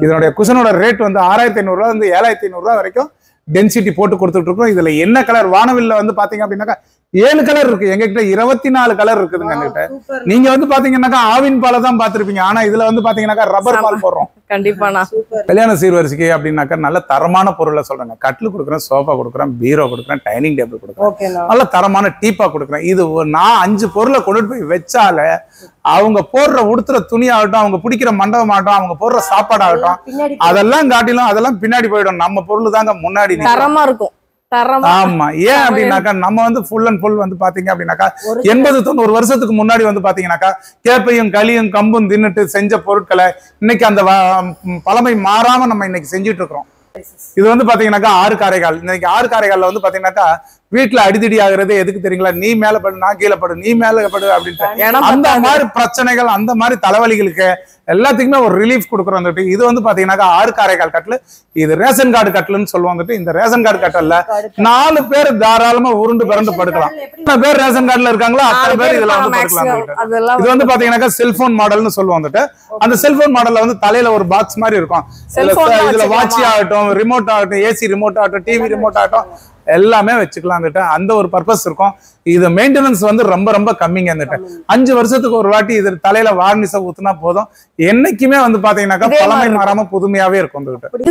இதனுடைய குஷனோட ரேட் வந்து 6500 ரூபாய் வந்து 7500 ரூபாய் வரைக்கும் டென்சிட்டி போட்டு கொடுத்துட்டு இருக்கோம். இதுல என்ன கலர், வானவில்ல வந்து பாத்தீங்க அப்படின்னாக்கா 7 கலர் இருக்கு. எங்ககிட்ட 24 கலர் இருக்குதுங்க. எங்ககிட்ட நீங்க வந்து பாத்தீங்கன்னாக்கா ஆவின் பாலை தான் பாத்திருப்பீங்க. ஆனா இதுல வந்து பாத்தீங்கன்னாக்கா ரப்பர் பால் போடுறோம். கண்டிப்பா கல்யாண சீர்வரிசைக்கு அப்படின்னாக்கா நல்ல தரமான பொருளை சொல்றேங்க. கட்டில் கொடுக்குறேன், சோஃபா கொடுக்குறேன், பீரோ கொடுக்குறேன், டைனிங் டேபிள் கொடுக்குறேன், நல்ல தரமான டீப்பா கொடுக்குறேன். இது நான் 5 பொருளை கொண்டுட்டு போய் வச்சால அவங்க போடுற உடுத்துற துணி ஆகட்டும், அவங்க பிடிக்கிற மண்டபம் ஆகட்டும், அவங்க போடுற சாப்பாடு ஆகட்டும், அதெல்லாம் காட்டிலும் அதெல்லாம் பின்னாடி போயிடும். நம்ம பொருள் தாங்க முன்னாடி தரமா இருக்கும். ஆமா. ஏன் அப்படின்னாக்கா நம்ம வந்து ஃபுல் அண்ட் ஃபுல் வந்து பாத்தீங்க அப்படின்னாக்கா 80-90 வருஷத்துக்கு முன்னாடி வந்து பாத்தீங்கன்னாக்கா கேப்பையும் களியும் கம்பும் தின்னுட்டு செஞ்ச பொருட்களை இன்னைக்கு அந்த பழமை மாறாம நம்ம இன்னைக்கு செஞ்சுட்டு இருக்கிறோம். இது வந்து பாத்தீங்கன்னாக்கா 6 காரைக்கால். இன்னைக்கு 6 காரைக்கால்ல வந்து பாத்தீங்கன்னாக்கா வீட்டுல அடிதடி ஆகுறது எதுக்கு தெரியுங்களா? நீ மேல படு, நான் கீழே படு, நீ மேல படு அப்படின்ட்டு அந்த மாதிரி பிரச்சனைகள், அந்த மாதிரி தலைவலிகளுக்கு எல்லாத்துக்குமே ஒரு ரிலீஃப் கொடுக்குறோம். வந்துட்டு இது வந்து பாத்தீங்கன்னாக்கா 6 காரைக்கால் கட்டில். இது ரேஷன் கார்டு கட்டில்னு சொல்லுவாங்க. இந்த ரேஷன் கார்டு கட்டல்ல 4 பேர் தாராளமா உருண்டு பிறந்து படுக்கலாம். எத்தனை பேர் ரேஷன் கார்டுல இருக்காங்களோ அத்தனை பேர் இதுல வந்து படுக்கலாம். இது வந்து பாத்தீங்கன்னா செல்போன் மாடல்னு சொல்லுவோம். வந்துட்டு அந்த செல்போன் மாடல்ல வந்து தலையில ஒரு பாக்ஸ் மாதிரி இருக்கும். இதுல வாட்ச் ஆகட்டும், ரிமோட் ஆகட்டும், ஏசி ரிமோட் ஆகட்டும், டிவி ரிமோட் ஆகட்டும், எல்லாமே வச்சுக்கலாம் அந்த ஒரு பர்பஸ் இருக்கும். இது மெயின்டெனன்ஸ் வந்து ரொம்ப ரொம்ப கம்மிங்க. 5 வருஷத்துக்கு ஒரு வாட்டி இது தலையில வார்னிஷ ஊத்துனா போதும். என்னைக்குமே வந்து பாத்தீங்கன்னாக்கா பழமை மாறாம புதுமையாவே இருக்கும்.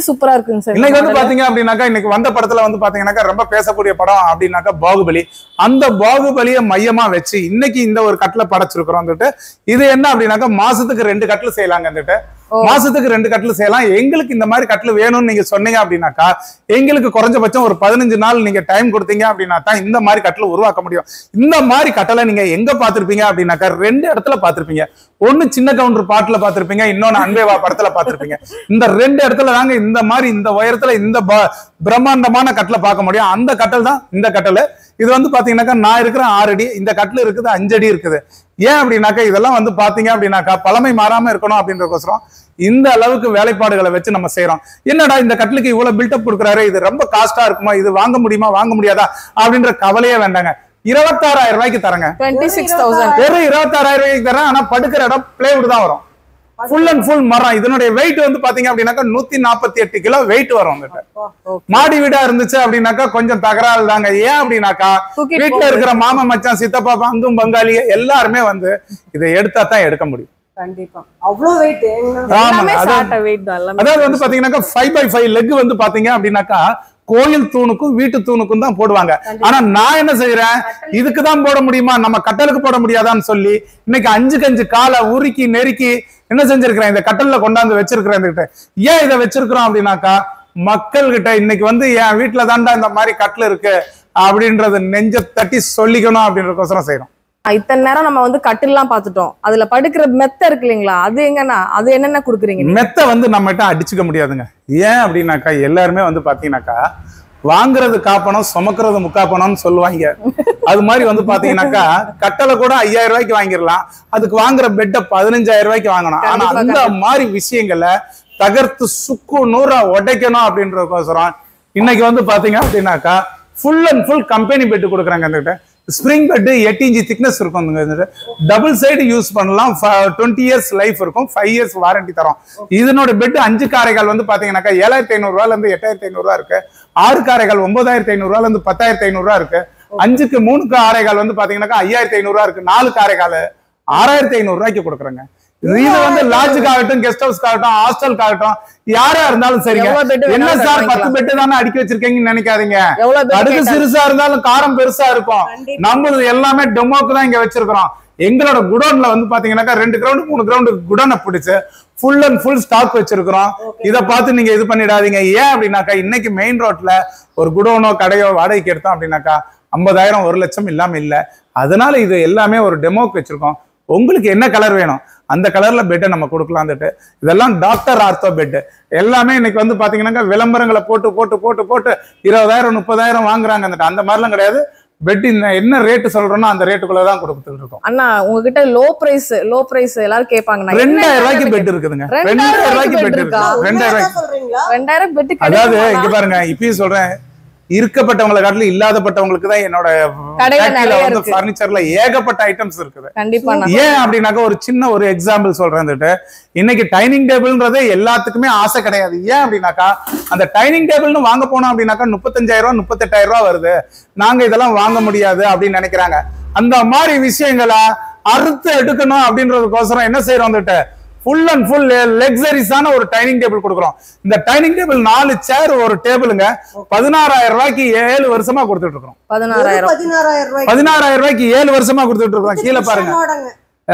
சூப்பரா இருக்குங்க சார். இன்னைக்கு வந்து பாத்தீங்க அப்படின்னாக்கா இன்னைக்கு வந்த படத்துல வந்து பாத்தீங்கன்னாக்கா ரொம்ப பேசக்கூடிய படம் அப்படின்னாக்கா பாகுபலி. அந்த பாகுபலியை மையமா வச்சு இன்னைக்கு இந்த ஒரு கட்டில படைச்சிருக்கிறோம். இது என்ன அப்படின்னாக்கா மாசத்துக்கு 2 கட்டில் செய்யலாங்க. மாசத்துக்கு 2 கட்டில் செய்யலாம். எங்களுக்கு இந்த மாதிரி கட்டில் வேணும்னு நீங்க சொன்னீங்க அப்படின்னாக்கா எங்களுக்கு குறைஞ்சபட்சம் ஒரு 15 நாள் நீங்க டைம் கொடுத்தீங்க அப்படின்னா தான் இந்த மாதிரி கட்டில் உருவாக்க முடியும். இந்த மாதிரி கட்டளை நீங்க எங்க பாத்திருப்பீங்க அப்படின்னாக்கா 2 இடத்துல பாத்திருப்பீங்க. ஒண்ணு சின்ன கவுண்டர் பாட்டுல பாத்திருப்பீங்க, இன்னொன்னு அன்பேவா படத்துல பாத்திருப்பீங்க. இந்த 2 இடத்துல தாங்க இந்த மாதிரி இந்த உயரத்துல இந்த பிரம்மாண்டமான கட்டில பார்க்க முடியும். அந்த கட்டல் தான் இந்த கட்டல். இது வந்து பாத்தீங்கன்னாக்கா நான் இருக்கிற 6 அடி, இந்த கட்டில் இருக்குது 5 அடி இருக்குது. ஏன் அப்படின்னாக்கா இதெல்லாம் வந்து பாத்தீங்க அப்படின்னாக்கா பழமை மாறாம இருக்கணும் அப்படின்றதுக்கோசரம் இந்த அளவுக்கு வேலைப்பாடுகளை வச்சு நம்ம செய்யறோம். என்னடா இந்த கட்டிலுக்கு இவ்வளவு பில்டப் கொடுக்குறாரு, இது ரொம்ப காஸ்டா இருக்குமா, இது வாங்க முடியுமா வாங்க முடியாதா அப்படின்ற கவலையே வேண்டாங்க. 26,000 ரூபாய்க்கு தரங்க. 26,000 வெறும் 26,000 ரூபாய்க்கு தரேன். ஆனா படுக்கிற இடம் பிளேவுட் தான் வரும். ஃபுல் அண்ட் ஃபுல் மரம். இதனுடைய வெயிட் வந்து பாத்தீங்க அப்படின்னாக்கா 148 கிலோ வெயிட் வரும். மாடி வீடா இருந்துச்சு அப்படின்னாக்கா கொஞ்சம் தகராறு தாங்க. ஏன் அப்படின்னாக்கா வீட்டுல இருக்கிற மாமா மச்சான் சித்தப்பா பங்கும் பங்காளி எல்லாருமே வந்து இதை எடுத்தா தான் எடுக்க முடியும். கண்டிப்பா அவ்வளவு வெயிட். அதாவது வந்து பாத்தீங்கன்னாக்கா 5x5 லெக் வந்து பாத்தீங்க அப்படின்னாக்கா கோயில் தூணுக்கும் வீட்டு தூணுக்கும் தான் போடுவாங்க. ஆனா நான் என்ன செய்யறேன், இதுக்குதான் போட முடியுமா, நம்ம கட்டலுக்கு போட முடியாதான்னு சொல்லி இன்னைக்கு 5 காலை உருக்கி நெருக்கி என்ன செஞ்சிருக்கிறேன், இந்த கட்டல்ல கொண்டாந்து வச்சிருக்கிறேன். ஏன் இதை வச்சிருக்கிறோம் அப்படின்னாக்கா மக்கள் கிட்ட இன்னைக்கு வந்து என் வீட்டுல தாண்டா இந்த மாதிரி கட்டல் இருக்கு அப்படின்றது நெஞ்ச தட்டி சொல்லிக்கணும் அப்படின்றதுக்கோசரம் செய்யறோம். இத்தனை நேரம் நம்ம வந்து கட்டில்லாம் பாத்துட்டோம். அதுல படுக்கிற மெத்த இருக்கு இல்லைங்களா, அது எங்கன்னா அது என்னென்ன குடுக்குறீங்க? மெத்த வந்து நம்ம கிட்ட அடிச்சுக்க முடியாதுங்க. ஏன் அப்படின்னாக்கா எல்லாருமே வந்து பாத்தீங்கன்னாக்கா வாங்குறது காப்பணம் சுமக்கிறது முக்காப்பணம்னு சொல்லுவாங்க. அது மாதிரி வந்து பாத்தீங்கன்னாக்கா கட்டளை கூட 5,000 ரூபாய்க்கு வாங்கிடலாம். அதுக்கு வாங்குற பெட்டை 15,000 ரூபாய்க்கு வாங்கணும். ஆனா அந்த மாதிரி விஷயங்களை தகர்த்து சுக்கு நூறா உடைக்கணும் அப்படின்றதுக்கோசரம் இன்னைக்கு வந்து பாத்தீங்க அப்படின்னாக்கா full and full company bed கொடுக்குறாங்க. அந்த ஸ்ப்ரிங் பெட் 8 இன்ச் திக்னஸ் இருக்கும். டபுள் சைடு யூஸ் பண்ணலாம். 20 இயர்ஸ் லைஃப் இருக்கும். 5 இயர்ஸ் வாரண்டி தரும். இதனோட பெட் 5 காரைகள் வந்து பாத்தீங்கன்னாக்கா 7,500 ரூபாயில இருந்து 8,500 ரூபா இருக்கு. 6 காரைகள் 9,500 ரூபாயில இருந்து 10,500 ரூபா இருக்கு. 5க்கு 3 காரைகள் வந்து பாத்தீங்கன்னாக்கா 5,500 ரூபா இருக்கு. 4 காரைகள் 6,500 ரூபாய்க்கு கொடுக்குறாங்க. இது வந்து லாட்ஜுக்கு ஆகட்டும், கெஸ்ட் ஹவுஸ்க்கு ஆகட்டும், ஹாஸ்டலுக்கு ஆகட்டும், யாரா இருந்தாலும் சரிங்க. என்ன சார் 10 பெட்டு தானே அடுக்கி வச்சிருக்கீங்கன்னு நினைக்காதீங்க. அடுக்கு சிறுசா இருந்தாலும் காரம் பெருசா இருக்கும். நம்மளது எல்லாமே டெமோக்கு தான் இங்க வச்சிருக்கிறோம். எங்களோட குடோன்ல வந்து பாத்தீங்கன்னாக்கா 2 கிரவுண்ட் 3 கிரவுண்ட் குடோனை பிடிச்சு ஃபுல் அண்ட் ஃபுல் ஸ்டாக் வச்சிருக்கிறோம். இதை பார்த்து நீங்க இது பண்ணிடாதீங்க. ஏன் அப்படின்னாக்கா இன்னைக்கு மெயின் ரோட்ல ஒரு குடோனோ கடையோ வாடகைக்கு எடுத்தோம் அப்படின்னாக்கா 50,000 1 லட்சம் இல்லாம இல்ல. அதனால இது எல்லாமே ஒரு டெமோக்கு வச்சிருக்கோம். உங்களுக்கு என்ன கலர் வேணும் அந்த கலர்ல பெட்டை நம்ம கொடுக்கலாம். இதெல்லாம் டாக்டர் ஆர்த்தோ பெட் எல்லாமே இன்னைக்கு வந்து பாத்தீங்கன்னா விளம்பரங்களை போட்டு போட்டு போட்டு போட்டு 20,000 30,000 வாங்குறாங்க. அந்த மாதிரிலாம் கிடையாது. பெட் என்ன ரேட் சொல்றோம்னா அந்த ரேட்டுக்குள்ளதான் கொடுத்துட்டு இருக்கோம். அண்ணா உங்ககிட்ட லோ பிரைஸ் எல்லாரும் கேட்பாங்க. 2,000 ரூபாய்க்கு பெட் இருக்குதுங்க. 2,000 ரூபாய்க்கு பெட் இருக்கு. 2,000 பெட். அதாவது இங்க பாருங்க, இப்பயும் சொல்றேன், இருக்கப்பட்டவங்களை காட்டிலும் இல்லாதப்பட்டவங்களுக்கு தான் என்னோட பர்னிச்சர்ல ஏகப்பட்ட ஐட்டம்ஸ் இருக்குது. ஏன் அப்படின்னாக்கா ஒரு சின்ன ஒரு எக்ஸாம்பிள் சொல்றேன். இன்னைக்கு டைனிங் டேபிள்ன்றதே எல்லாத்துக்குமே ஆசை கிடையாது. ஏன் அப்படின்னாக்கா அந்த டைனிங் டேபிள்னு வாங்க போனோம் அப்படின்னாக்கா 35,000 38,000 ரூபாய் வருது. நாங்க இதெல்லாம் வாங்க முடியாது அப்படின்னு நினைக்கிறாங்க. அந்த மாதிரி விஷயங்களை அறுத்து எடுக்கணும் அப்படின்றதுக்கோசரம் என்ன செய்யறோம், ஃபுல் அண்ட் ஃபுல் லக்ஸரிஸான ஒரு டைனிங் டேபிள் கொடுக்குறோம். இந்த டைனிங் டேபிள் 4 சேர் ஒரு டேபிளுங்க 16,000 ரூபாய்க்கு 7 வருஷமா கொடுத்துட்டு இருக்கோம். 16,000 ரூபாய்க்கு 7 வருஷமா கொடுத்துட்டு இருக்கோம். கீழே பாருங்க.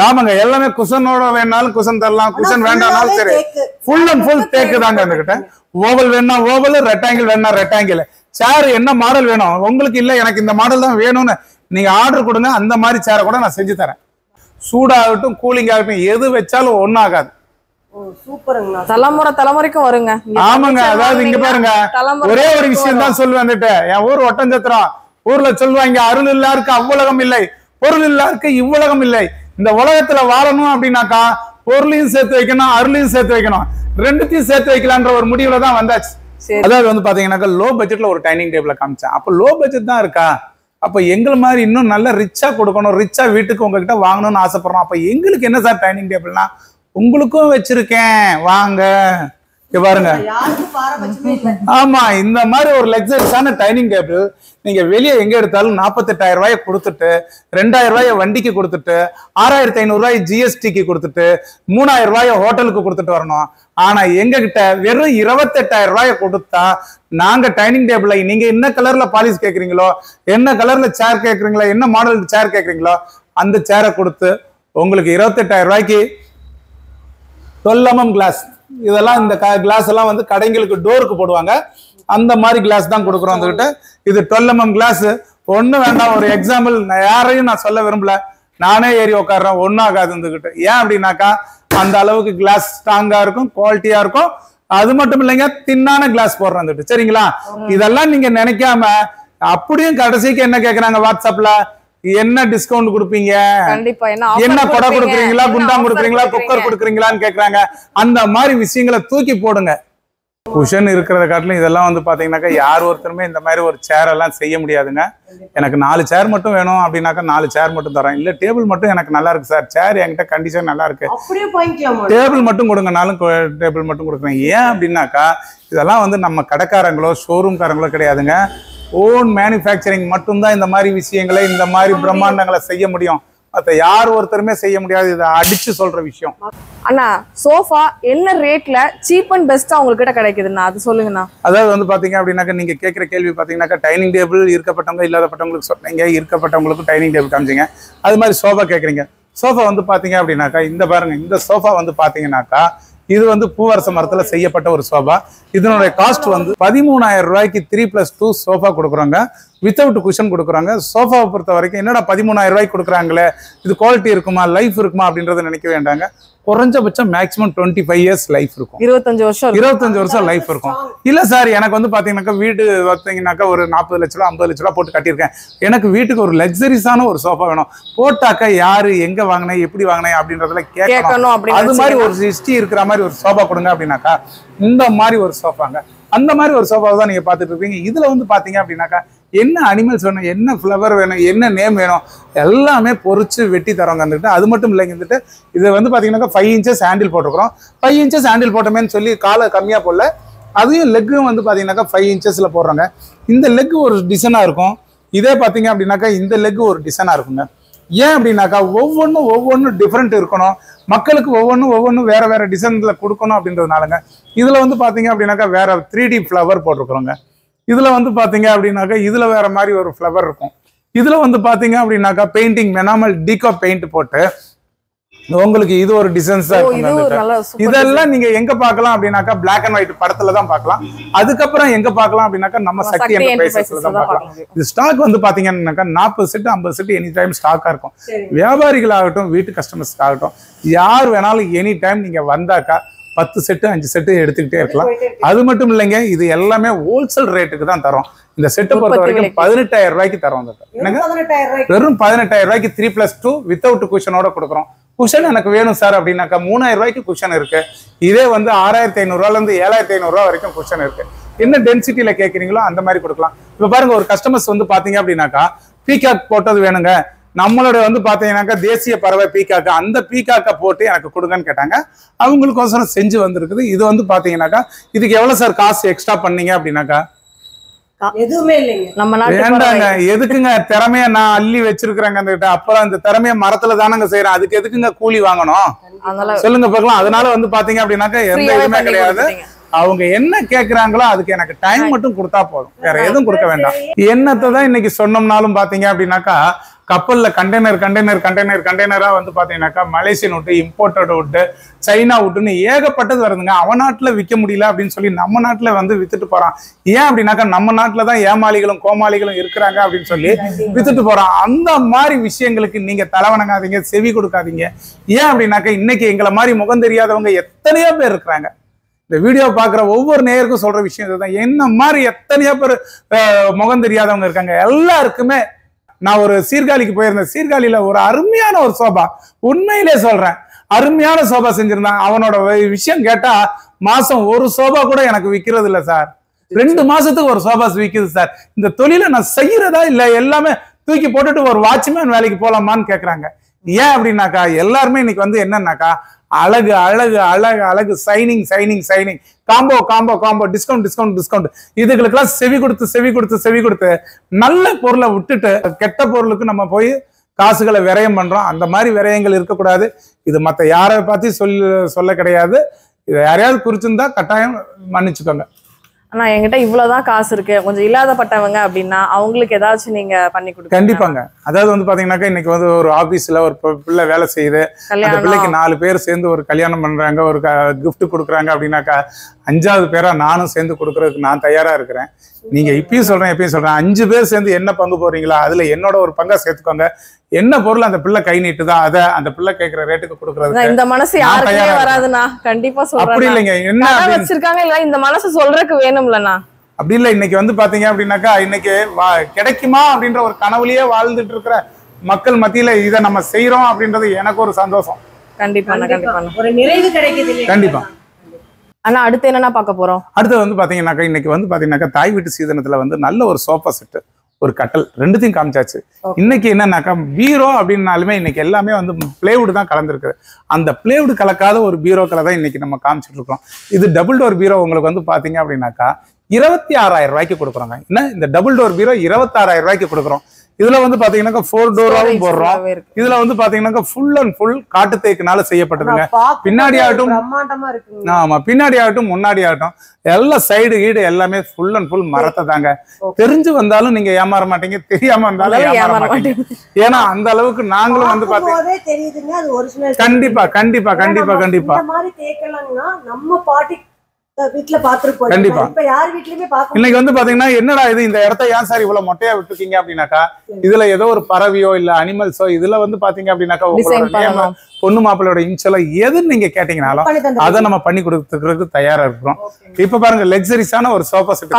ஆமாங்க, எல்லாமே குஷனோட வேணாலும் குஷன் தரலாம், குஷன் வேண்டாம்னாலும் சரி. ஃபுல் அண்ட் ஃபுல் தேக்கு தாங்க. என்கிட்ட ஓவல் வேணா ஓவல், ரெக்டாங்கிள் வேணா ரெக்டாங்கிள். சேர் என்ன மாடல் வேணும் உங்களுக்கு, இல்ல எனக்கு இந்த மாடல் தான் வேணும்னு நீங்க ஆர்டர் கொடுங்க. அந்த மாதிரி சேரை கூட நான் செஞ்சு தரேன். சூடாகட்டும் கூலிங் ஆகட்டும் எது வச்சாலும் ஒன்னும் ஆகாது. தலைமுறைக்கும் வருங்க. ஆமாங்க, அதாவது இங்க பாருங்க, ஒரே ஒரு விஷயம் தான் சொல்லுவேன். என் ஊர் ஒட்டஞ்சத்திரம். ஊர்ல சொல்லுவாங்க, அருள் இல்லாருக்கு அவ்வுலகம் இல்லை, பொருள் இல்லாருக்கு இவ்வுலகம் இல்லை. இந்த உலகத்துல வாழணும் அப்படின்னாக்கா பொருளையும் சேர்த்து வைக்கணும், அருளையும் சேர்த்து வைக்கணும். ரெண்டுத்தையும் சேர்த்து வைக்கலான்ற ஒரு முடிவுல தான் வந்தாச்சு. அதாவது வந்து பாத்தீங்கன்னாக்கா லோ பட்ஜெட்ல ஒரு டைனிங் டேபிள் காமிச்சேன். அப்ப லோ பட்ஜெட் தான் இருக்கா, அப்ப எங்களை மாதிரி இன்னும் நல்லா ரிச்சா கொடுக்கணும், ரிச்சா வீட்டுக்கு உங்ககிட்ட வாங்கணும்னு ஆசைப்படுறோம். அப்ப எங்களுக்கு என்ன சார் டைனிங் டேபிள்னா, உங்களுக்கும் வச்சிருக்கேன் வாங்க, இங்க பாருங்க. யாருக்கும் பாரபட்சமே இல்ல. ஆமா, இந்த மாதிரி ஒரு லக்ஸரிஸான டைனிங் டேபிள் நீங்க வெளியே எங்க எடுத்தாலும் 48,000 ரூபாயை கொடுத்துட்டு 2,000 ரூபாயை வண்டிக்கு கொடுத்துட்டு 6,500 ரூபாய் ஜிஎஸ்டிக்கு கொடுத்துட்டு 3,000 ரூபாயை ஹோட்டலுக்கு கொடுத்துட்டு வரணும். ஆனா எங்க கிட்ட வெறும் 28,000 ரூபாயை கொடுத்தா நாங்க டைனிங் டேபிள்ல நீங்க என்ன கலர்ல பாலிஷ் கேக்குறீங்களோ, என்ன கலர்ல சேர் கேக்குறீங்களோ, என்ன மாடல் சேர் கேக்குறீங்களோ அந்த சேரை கொடுத்து உங்களுக்கு 28,000 ரூபாய்க்கு 12 mm கிளாஸ், இதெல்லாம் இந்த கிளாஸ் எல்லாம் வந்து கடைங்களுக்கு டோருக்கு போடுவாங்க, அந்த மாதிரி கிளாஸ் தான் கொடுக்குறோம் வந்துகிட்ட. இது 12 mm கிளாஸ். ஒண்ணு வேண்டாம், ஒரு எக்ஸாம்பிள் யாரையும் நான் சொல்ல விரும்பல, நானே ஏறி உட்காடுறேன், ஒன்னும் ஆகாது இருந்துகிட்டு. ஏன் அப்படின்னாக்கா அந்த அளவுக்கு கிளாஸ் ஸ்ட்ராங்கா இருக்கும், குவாலிட்டியா இருக்கும். அது மட்டும் இல்லைங்க, தின்னான கிளாஸ் போடுறேன் சரிங்களா. இதெல்லாம் நீங்க நினைக்காம அப்படியும் கடைசிக்கு என்ன கேக்குறாங்க வாட்ஸ்அப்ல, என்ன டிஸ்கவுண்ட் கொடுப்பீங்க, என்ன கொடை கொடுக்குறீங்களா, குண்டாம் கொடுக்குறீங்களா, குக்கர் கொடுக்குறீங்களான்னு கேக்குறாங்க. அந்த மாதிரி விஷயங்களை தூக்கி போடுங்க. குஷன் இருக்கிறத காட்டிலும் இதெல்லாம் வந்து பாத்தீங்கன்னாக்கா யார் ஒருத்தருமே இந்த மாதிரி ஒரு சேர் எல்லாம் செய்ய முடியாதுங்க. எனக்கு 4 சேர் மட்டும் வேணும் அப்படின்னாக்கா 4 சேர் மட்டும் தரேன். இல்ல டேபிள் மட்டும் எனக்கு நல்லா இருக்கு சார், சேர் என்கிட்ட கண்டிஷன் நல்லா இருக்கு, டேபிள் மட்டும் கொடுங்கனாலும் டேபிள் மட்டும் கொடுக்குறேன். ஏன் அப்படின்னாக்கா இதெல்லாம் வந்து நம்ம கடைக்காரங்களோ ஷோரூம்காரங்களோ கிடையாதுங்க. ஓன் மேனுஃபேக்சரிங் மட்டும்தான் இந்த மாதிரி விஷயங்களை, இந்த மாதிரி பிரம்மாண்டங்களை செய்ய முடியும். மற்ற யார் ஒருத்தருமே செய்ய முடியாது. இதை அடிச்சு சொல்ற விஷயம். அண்ணா சோஃபா என்ன ரேட்ல சீப் அண்ட் பெஸ்டா உங்ககிட்ட கிடைக்குதுண்ணா, அது சொல்லுங்கண்ணா. அதாவது வந்து பாத்தீங்க அப்படின்னாக்கா நீங்க கேட்கிற கேள்வி பாத்தீங்கன்னாக்கா டைனிங் டேபிள் இருக்கப்பட்டவங்க இல்லாதப்பட்டவங்களுக்கு சொன்னீங்க, இருக்கப்பட்டவங்களுக்கும் டைனிங் டேபிள் காமிச்சிங்க. அது மாதிரி சோஃபா கேட்குறீங்க. சோஃபா வந்து பாத்தீங்க அப்படின்னாக்கா இந்த பாருங்க, இந்த சோஃபா வந்து பாத்தீங்கன்னாக்கா இது வந்து பூவரச மரத்துல செய்யப்பட்ட ஒரு சோஃபா. இதனுடைய காஸ்ட் வந்து 13,000 ரூபாய்க்கு 3+2 சோஃபா கொடுக்குறாங்க, வித்தவுட் குஷன் கொடுக்குறாங்க. சோஃபாவை பொறுத்த வரைக்கும் என்னடா 13,000 ரூபாய்க்கு கொடுக்குறாங்களே, இது குவாலிட்டி இருக்குமா, லைஃப் இருக்குமா அப்படின்றத நினைக்க வேண்டாங்க. குறைஞ்சபட்சம் மேக்ஸிமம் 25 இயர்ஸ் லைஃப் இருக்கும், 25 வருஷம் லைஃப் இருக்கும். இல்ல சார் எனக்கு வந்து பாத்தீங்கன்னாக்கா வீடு பார்த்தீங்கன்னாக்கா ஒரு 40 லட்ச ரூபா 50 லட்ச ரூபா போட்டு கட்டியிருக்கேன், எனக்கு வீட்டுக்கு ஒரு லக்ஸரிஸான ஒரு சோஃபா வேணும், போட்டாக்கா யாரு எங்க வாங்கினேன் எப்படி வாங்கினேன் அப்படின்றதுல கேட்கணும். அது மாதிரி ஒரு ஹிஸ்டரி இருக்கிற மாதிரி ஒரு சோஃபா கொடுங்க அப்படின்னாக்கா இந்த மாதிரி ஒரு சோஃபாங்க. அந்த மாதிரி ஒரு சோஃபாவை தான் நீங்க பாத்துட்டு இருப்பீங்க. இதுல வந்து பாத்தீங்க அப்படின்னாக்கா என்ன அனிமல்ஸ் வேணும், என்ன ஃப்ளவர் வேணும், என்ன நேம் வேணும் எல்லாமே பொறிச்சு வெட்டி தரோங்க வந்துட்டு. அது மட்டும் இல்லைங்க வந்துட்டு இது வந்து பாத்தீங்கன்னாக்கா 5 inches ஹேண்டில் போட்டுக்கிறோம். 5 inches ஹேண்டில் போட்டோமேன்னு சொல்லி காலை கம்மியா போடல, அதையும் லெக்கும் வந்து பாத்தீங்கன்னாக்கா 5 inchesல போடுறாங்க. இந்த லெக் ஒரு டிசைனா இருக்கும், இதே பாத்தீங்க அப்படின்னாக்கா இந்த லெக் ஒரு டிசைனா இருக்குங்க. ஏன் அப்படின்னாக்கா ஒவ்வொன்றும் டிஃப்ரெண்ட் இருக்கணும், மக்களுக்கு ஒவ்வொன்றும் வேற வேற டிசைன்ல கொடுக்கணும் அப்படின்றதுனாலங்க. இதுல வந்து பாத்தீங்க அப்படின்னாக்கா வேற 3D ஃப்ளவர் போட்டிருக்கிறோங்க. இதுல வந்து பாத்தீங்க அப்படின்னாக்கா இதுல வேற மாதிரி ஒரு ஃப்ளவர் இருக்கும். இதுல வந்து பாத்தீங்க அப்படின்னாக்கா பெயிண்டிங் மெனாமல் டீகோ பெயிண்ட் போட்டு உங்களுக்கு இது ஒரு டிசைன்ஸ் தான் இருக்கும். இதெல்லாம் நீங்க எங்க பார்க்கலாம் அப்படின்னாக்கா பிளாக் அண்ட் ஒயிட் படத்துல தான் பார்க்கலாம். அதுக்கப்புறம் எங்க பார்க்கலாம் அப்படின்னாக்கா நம்ம சக்தி என்டர்பிரைசஸ்ல தான் பார்க்கலாம். இது ஸ்டாக் வந்து பாத்தீங்கன்னாக்கா 40 செட் 50 செட் எனி டைம் ஸ்டாக்கா இருக்கும். வியாபாரிகள் ஆகட்டும் வீட்டு கஸ்டமர்ஸ் ஆகட்டும் யார் வேணாலும் எனி டைம் நீங்க வந்தாக்கா 10 செட்டு 5 செட்டு எடுத்துக்கிட்டே இருக்கலாம். அது மட்டும் இல்லைங்க, இது எல்லாமே ஹோல்சேல் ரேட்டுக்கு தான் தரோம். இந்த செட்டை பொறுத்த வரைக்கும் 18,000 ரூபாய்க்கு தரோம். வெறும் 18,000 ரூபாய்க்கு 3+2 வித்தவுட் குஷனோட கொடுக்குறோம். குஷன் எனக்கு வேணும் சார் அப்படின்னாக்கா 3,000 ரூபாய்க்கு குஷன் இருக்கு. இதே வந்து 6,500 ரூபாயில இருந்து 7,500 ரூபா வரைக்கும் குஷன் இருக்கு. என்ன டென்சிட்டியில கேட்குறீங்களோ அந்த மாதிரி கொடுக்கலாம். இப்ப பாருங்க, ஒரு கஸ்டமர்ஸ் வந்து பாத்தீங்க அப்படின்னாக்கா பீகாக் போட்டது வேணுங்க, நம்மளோட வந்து பாத்தீங்கன்னாக்கா தேசிய பறவை பீகாக்க, அந்த பீகாக்க போட்டு எனக்கு கொடுங்கன்னு கேட்டாங்க. அவங்களுக்கோசரம் செஞ்சு வந்திருக்குது. இது வந்து பாத்தீங்கன்னாக்கா இதுக்கு எவ்வளவு சார் காசு எக்ஸ்ட்ரா பண்ணீங்க அப்படின்னாக்கா எதுவுமே இல்லைங்க. வேண்டாங்க, எதுக்குங்க திறமைய நான் அள்ளி வச்சிருக்கிறேங்க அந்த கிட்ட, அப்புறம் அந்த திறமைய மரத்துல தானங்க செய்யறேன், அதுக்கு எதுக்குங்க கூலி வாங்கணும் சொல்லுங்க பார்க்கலாம். அதனால வந்து பாத்தீங்க அப்படின்னாக்கா எந்த இதுவுமே கிடையாது. அவங்க என்ன கேக்குறாங்களோ அதுக்கு எனக்கு டைம் மட்டும் கொடுத்தா போதும், வேற எதுவும் கொடுக்க வேண்டாம். என்னத்தை தான் இன்னைக்கு சொன்னோம்னாலும் பாத்தீங்க அப்படின்னாக்கா கப்பல்ல கண்டெய்னரா வந்து பாத்தீங்கன்னாக்கா Malaysian wood, imported wood, China வுட்டுன்னு ஏகப்பட்டது வருதுங்க. அவன் நாட்டுல விற்க முடியல அப்படின்னு சொல்லி நம்ம நாட்டுல வந்து வித்துட்டு போறான். ஏன் அப்படின்னாக்கா நம்ம நாட்டுலதான் ஏமாளிகளும் கோமாளிகளும் இருக்கிறாங்க அப்படின்னு சொல்லி வித்துட்டு போறான். அந்த மாதிரி விஷயங்களுக்கு நீங்க தலைவணங்காதீங்க, செவி கொடுக்காதீங்க. ஏன் அப்படின்னாக்கா இன்னைக்கு எங்களை மாதிரி முகம் தெரியாதவங்க எத்தனையோ பேர் இருக்கிறாங்க. இந்த வீடியோ பாக்குற ஒவ்வொரு நேயருக்கும் சொல்ற விஷயம் இதுதான். என்ன மாதிரி எத்தனையோ பேர் முகம் தெரியாதவங்க இருக்காங்க. எல்லாருக்குமே நான் ஒரு சீர்காழிக்கு போயிருந்தேன். சீர்காழியில ஒரு அருமையான ஒரு சோபா, உண்மையிலே சொல்றேன், அருமையான சோபா செஞ்சிருந்தான். அவனோட விஷயம் கேட்டா மாசம் ஒரு சோபா கூட எனக்கு விற்கிறது இல்லை சார், 2 மாசத்துக்கு ஒரு சோபா விற்குது சார். இந்த தொழிலை நான் செய்யறதா இல்ல எல்லாமே தூக்கி போட்டுட்டு ஒரு வாட்ச்மேன் வேலைக்கு போலாமான்னு கேக்குறாங்க. ஏன் அப்படின்னாக்கா எல்லாருமே இன்னைக்கு வந்து என்னன்னாக்கா அழகு அழகு அழகு அழகு shining shining shining combo combo combo discount discount discount இதுகளுக்கெல்லாம் செவி கொடுத்து நல்ல பொருளை விட்டுட்டு கெட்ட பொருளுக்கு நம்ம போய் காசுகளை விரயம் பண்றோம். அந்த மாதிரி விரயங்கள் இருக்கக்கூடாது. இது மற்ற யாரை பத்தி சொல்ல கிடையாது. இதை யாரையாவது குறிச்சிருந்தா கட்டாயம் மன்னிச்சுக்கோங்க. ஆனா என்கிட்ட இவ்வளவுதான் காசு இருக்கு, கொஞ்சம் இல்லாதப்பட்டவங்க அப்படின்னா அவங்களுக்கு ஏதாச்சும் நீங்க பண்ணி கொடுங்க. கண்டிப்பாங்க. அதாவது வந்து பாத்தீங்கன்னாக்கா இன்னைக்கு வந்து ஒரு ஆபீஸ்ல ஒரு பிள்ளை வேலை செய்யுது, அந்த பிள்ளைக்கு 4 பேர் சேர்ந்து ஒரு கல்யாணம் பண்றாங்க, ஒரு கிஃப்ட் கொடுக்குறாங்க அப்படின்னாக்கா 5வது பேரா நானும் சேர்ந்து கொடுக்கறதுக்கு நான் தயாரா இருக்கிறேன். நீங்க எப்பயும் சொல்றேன் 5 பேர் சேர்ந்து என்ன பங்கு போறீங்களா அதுல என்னோட ஒரு பங்கா சேர்த்துக்கோங்க. என்ன பொருள் அந்த பிள்ளை கை நீட்டுதா அதை அந்த பிள்ளை கேட்கிற ரேட்டுக்கு கொடுக்கறது. இந்த மனசு யாருக்குமே வராதுண்ணா, கண்டிப்பா சொல்றேன். அப்படி இல்லைங்க, என்ன வச்சிருக்காங்க இல்ல இந்த மனசு சொல்றதுக்கு வேணும்லண்ணா. அப்படி இல்லை. இன்னைக்கு வந்து பாத்தீங்க அப்படின்னாக்கா இன்னைக்கு கிடைக்குமா அப்படின்ற ஒரு கனவுலயே வாழ்ந்துட்டு இருக்கிற மக்கள் மத்தியில இதை நம்ம செய்யறோம் அப்படின்றது எனக்கு ஒரு சந்தோஷம். கண்டிப்பா ஒரு நிறைவு கிடைக்குது. கண்டிப்பா. ஆனா அடுத்து என்னன்னா பார்க்க போறோம். அடுத்து வந்து பாத்தீங்கன்னாக்கா இன்னைக்கு வந்து பாத்தீங்கன்னாக்கா தாய் வீட்டு சீதனத்துல வந்து நல்ல ஒரு சோஃபா செட்டு, ஒரு கட்டல், ரெண்டுத்தையும் காமிச்சாச்சு. இன்னைக்கு என்னன்னாக்கா பீரோ அப்படின்னாலுமே இன்னைக்கு எல்லாமே வந்து பிளேவுட் தான் கலந்துருக்கு. அந்த பிளேவுட் கலக்காத ஒரு பீரோக்களை தான் இன்னைக்கு நம்ம காமிச்சிட்டு இருக்கோம். இது டபுள் டோர் பீரோ உங்களுக்கு வந்து பாத்தீங்க அப்படின்னாக்கா 26,000 ரூபாய்க்கு கொடுக்குறோங்க. என்ன இந்த டபுள் டோர் பீரோ 26,000 ரூபாய்க்கு கொடுக்குறோம். இதுல வந்து பாத்தீங்கன்னாக்கா 4 டோராவும் போடுறோம். இதுல வந்து பாத்தீங்கன்னாக்கா ஃபுல் அண்ட் ஃபுல் காட்டு தேக்குனால செய்யப்பட்டதுங்க. பின்னாடி ஆகட்டும், ஆமா பின்னாடி ஆகட்டும் முன்னாடி ஆகட்டும் எல்லாம் சைடு கீடு எல்லாமே ஃபுல் அண்ட் ஃபுல் மரத்தை தாங்க. தெரிஞ்சு வந்தாலும் நீங்க ஏமாற மாட்டீங்க, தெரியாம வந்தாலும் ஏமாற மாட்டீங்க. ஏன்னா அந்த அளவுக்கு நாங்களும் வந்து பாத்தீங்கன்னா கண்டிப்பா கண்டிப்பா கண்டிப்பா கண்டிப்பா நம்ம பாட்டி வீட்ல பாத்துருப்போம். கண்டிப்பா. இப்ப யார் வீட்லயுமே பாக்க இன்னைக்கு வந்து பாத்தீங்கன்னா என்னடா இது இந்த இடத்த ஏன் சார் இவ்வளவு மொட்டையா விட்டுருக்கீங்க அப்படின்னாக்கா இதுல ஏதோ ஒரு பறவையோ இல்ல அனிமல்ஸோ இதுல வந்து பாத்தீங்க அப்படின்னாக்கா உங்களோட பொண்ணு மாப்பிள்ளையோட இன்ஷியலா எதுன்னு நீங்க கேட்டீங்கனாலும் அதை நம்ம பண்ணி கொடுத்துக்கிறதுக்கு தயாரா இருக்கிறோம். இப்ப பாருங்க லக்ஸரிஸான ஒரு sofa set,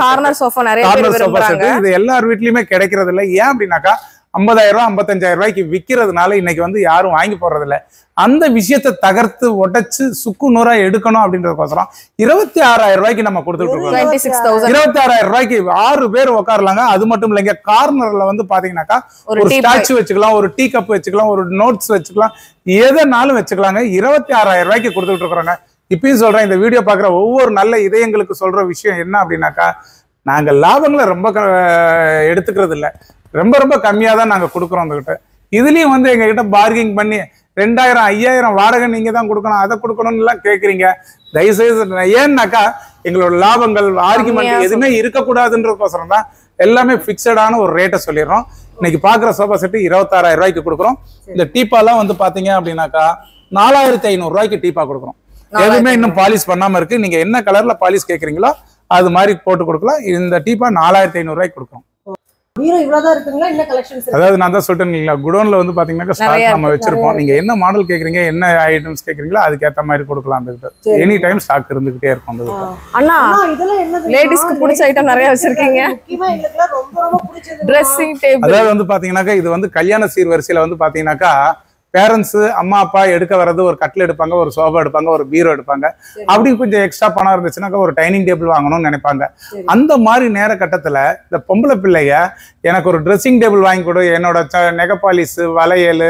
corner sofa set இது எல்லார் வீட்லயுமே கிடைக்கிறது இல்லை. ஏன் அப்படின்னாக்கா 50,000 ரூபாய் 55,000 ரூபாய்க்கு விற்கிறதுனால இன்னைக்கு வந்து யாரும் வாங்கி போறது இல்லை. அந்த விஷயத்தை தகர்த்து உடைச்சு சுக்கு நூறா எடுக்கணும் அப்படின்றதுக்கோசரம் 26,000 ரூபாய்க்கு நம்ம கொடுத்துட்டு இருக்கோம். 26,000 ரூபாய்க்கு 6 பேர் உட்காரலாங்க. அது மட்டும் இல்லைங்க, கார்னர்ல வந்து பாத்தீங்கன்னாக்கா ஒரு ஸ்டாச்சு வச்சுக்கலாம், ஒரு டீ கப் வச்சுக்கலாம், ஒரு நோட்ஸ் வச்சுக்கலாம், எதனாலும் வச்சுக்கலாங்க. 26,000 ரூபாய்க்கு கொடுத்துட்டு இருக்கிறோங்க. இப்பயும் சொல்றேன், இந்த வீடியோ பாக்குற ஒவ்வொரு நல்ல இதயங்களுக்கு சொல்ற விஷயம் என்ன அப்படின்னாக்கா நாங்க லாபங்களை ரொம்ப எடுத்துக்கிறது இல்லை, ரொம்ப ரொம்ப கம்மியா தான் நாங்க கொடுக்குறோம். உங்ககிட்ட இதுலயும் வந்து எங்க கிட்ட பார்கிங் பண்ணி 2,000 5,000 வாடகை நீங்க தான் கொடுக்கணும், அதை கொடுக்கணும்னு எல்லாம் கேக்குறீங்க. தயவுசெய்து ஏன்னாக்கா எங்களோட லாபங்கள் ஆர்குமெண்ட் எதுவுமே இருக்கக்கூடாதுன்றதுக்கோசரம் தான் எல்லாமே பிக்சடான ஒரு ரேட்டை சொல்லிடுறோம். இன்னைக்கு பாக்குற சோஃபா செட்டு 26,000 ரூபாய்க்கு கொடுக்குறோம். இந்த டீப்பாலாம் வந்து பாத்தீங்க அப்படின்னாக்கா 4,500 ரூபாய்க்கு டீப்பா கொடுக்குறோம். எதுவுமே இன்னும் பாலிஷ் பண்ணாம இருக்கு. நீங்க என்ன கலர்ல பாலிஷ் கேக்குறீங்களோ அது மாதிரி போட்டு கொடுக்கலாம். இந்த டீப்பா 4,500 ரூபாய்க்கு கொடுக்குறோம். அதாவது நான் தான் சொல்லிட்டேன், குடோன்ல வந்து பாத்தீங்கன்னா ஸ்டாக் நம்ம வச்சிருப்போம். நீங்க என்ன மாடல் கேக்குறீங்க, என்ன ஐட்டம்ஸ் கேக்குறீங்களோ அதுக்கேற்ற மாதிரி கொடுக்கலாம். எனி டைம் ஸ்டாக் இருந்துகிட்டே இருக்கும். அண்ணா லேடிஸ்க்கு பிடிச்ச ஐட்டம் நிறைய வச்சிருக்கீங்க. ட்ரெஸ்ஸிங் டேபிள், அதாவது வந்து பாத்தீங்கன்னாக்கா இது வந்து கல்யாண சீர்வரிசையில வந்து பாத்தீங்கன்னாக்கா பேரண்ட்ஸ் அம்மா அப்பா எடுக்க வர்றது ஒரு கட்டில் எடுப்பாங்க, ஒரு சோஃபா எடுப்பாங்க, ஒரு பீரோ எடுப்பாங்க. அப்படி கொஞ்சம் எக்ஸ்ட்ரா பணம் இருந்துச்சுன்னாக்கா ஒரு டைனிங் டேபிள் வாங்கணும்னு நினைப்பாங்க. அந்த மாதிரி நேர கட்டத்துல இந்த பொம்பளை பிள்ளைய எனக்கு ஒரு ட்ரெஸ்ஸிங் டேபிள் வாங்கி கொடு, என்னோட நெகப்பாலிஸ் வளையல்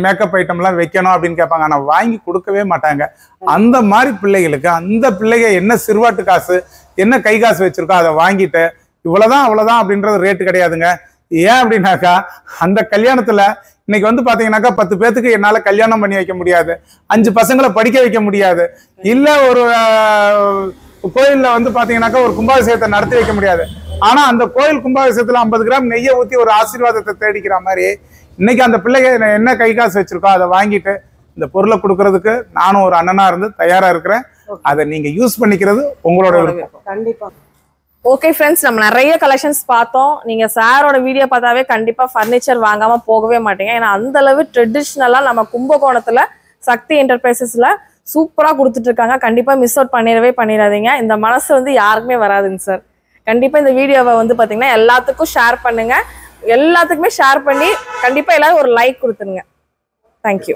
மேக்கப் ஐட்டம்லாம் வைக்கணும் அப்படின்னு கேட்பாங்க. ஆனா வாங்கி கொடுக்கவே மாட்டாங்க. அந்த மாதிரி பிள்ளைகளுக்கு அந்த பிள்ளைங்க என்ன சிறுவாட்டு காசு என்ன கை காசு வச்சிருக்கோ அதை வாங்கிட்டு இவ்வளவுதான் அவ்வளவுதான் அப்படின்றது ரேட்டு கிடையாதுங்க. ஏன் அப்படின்னாக்கா அந்த கல்யாணத்துல இன்னைக்கு வந்து பாத்தீங்கன்னாக்கா 10 பேத்துக்கு என்னால கல்யாணம் பண்ணி வைக்க முடியாது, 5 பசங்களை படிக்க வைக்க முடியாது, இல்ல ஒரு கோயில்ல வந்து பாத்தீங்கன்னாக்கா ஒரு கும்பாபிஷேகத்தை நடத்தி வைக்க முடியாது. ஆனா அந்த கோயில் கும்பாபிஷேகத்துல 50 கிராம் நெய்யை ஊத்தி ஒரு ஆசீர்வாதத்தை தேடிக்கிற மாதிரி இன்னைக்கு அந்த பிள்ளைங்க என்ன கை காசு வச்சிருக்கோ அதை வாங்கிட்டு இந்த பொருளை கொடுக்கறதுக்கு நானும் ஒரு அண்ணனா இருந்து தயாரா இருக்கிறேன். அதை நீங்க யூஸ் பண்ணிக்கிறது உங்களோட விருப்பம். கண்டிப்பா. ஓகே ஃப்ரெண்ட்ஸ், நம்ம நிறைய கலெக்ஷன்ஸ் பார்த்தோம். நீங்க சாரோட வீடியோ பார்த்தாவே கண்டிப்பா ஃபர்னிச்சர் வாங்காம போகவே மாட்டீங்க. ஏன்னா அந்த அளவு ட்ரெடிஷ்னலா நம்ம கும்பகோணத்துல சக்தி என்டர்பிரைசஸ்ல சூப்பரா கொடுத்துட்டு இருக்காங்க. கண்டிப்பா மிஸ் அவுட் பண்ணிடாதீங்க. இந்த மனசு வந்து யாருக்குமே வராதுங்க சார். கண்டிப்பா இந்த வீடியோவை வந்து பாத்தீங்கன்னா எல்லாத்துக்கும் ஷேர் பண்ணுங்க. எல்லாத்துக்குமே ஷேர் பண்ணி கண்டிப்பா எல்லாரும் ஒரு லைக் கொடுத்துருங்க. தேங்க்யூ.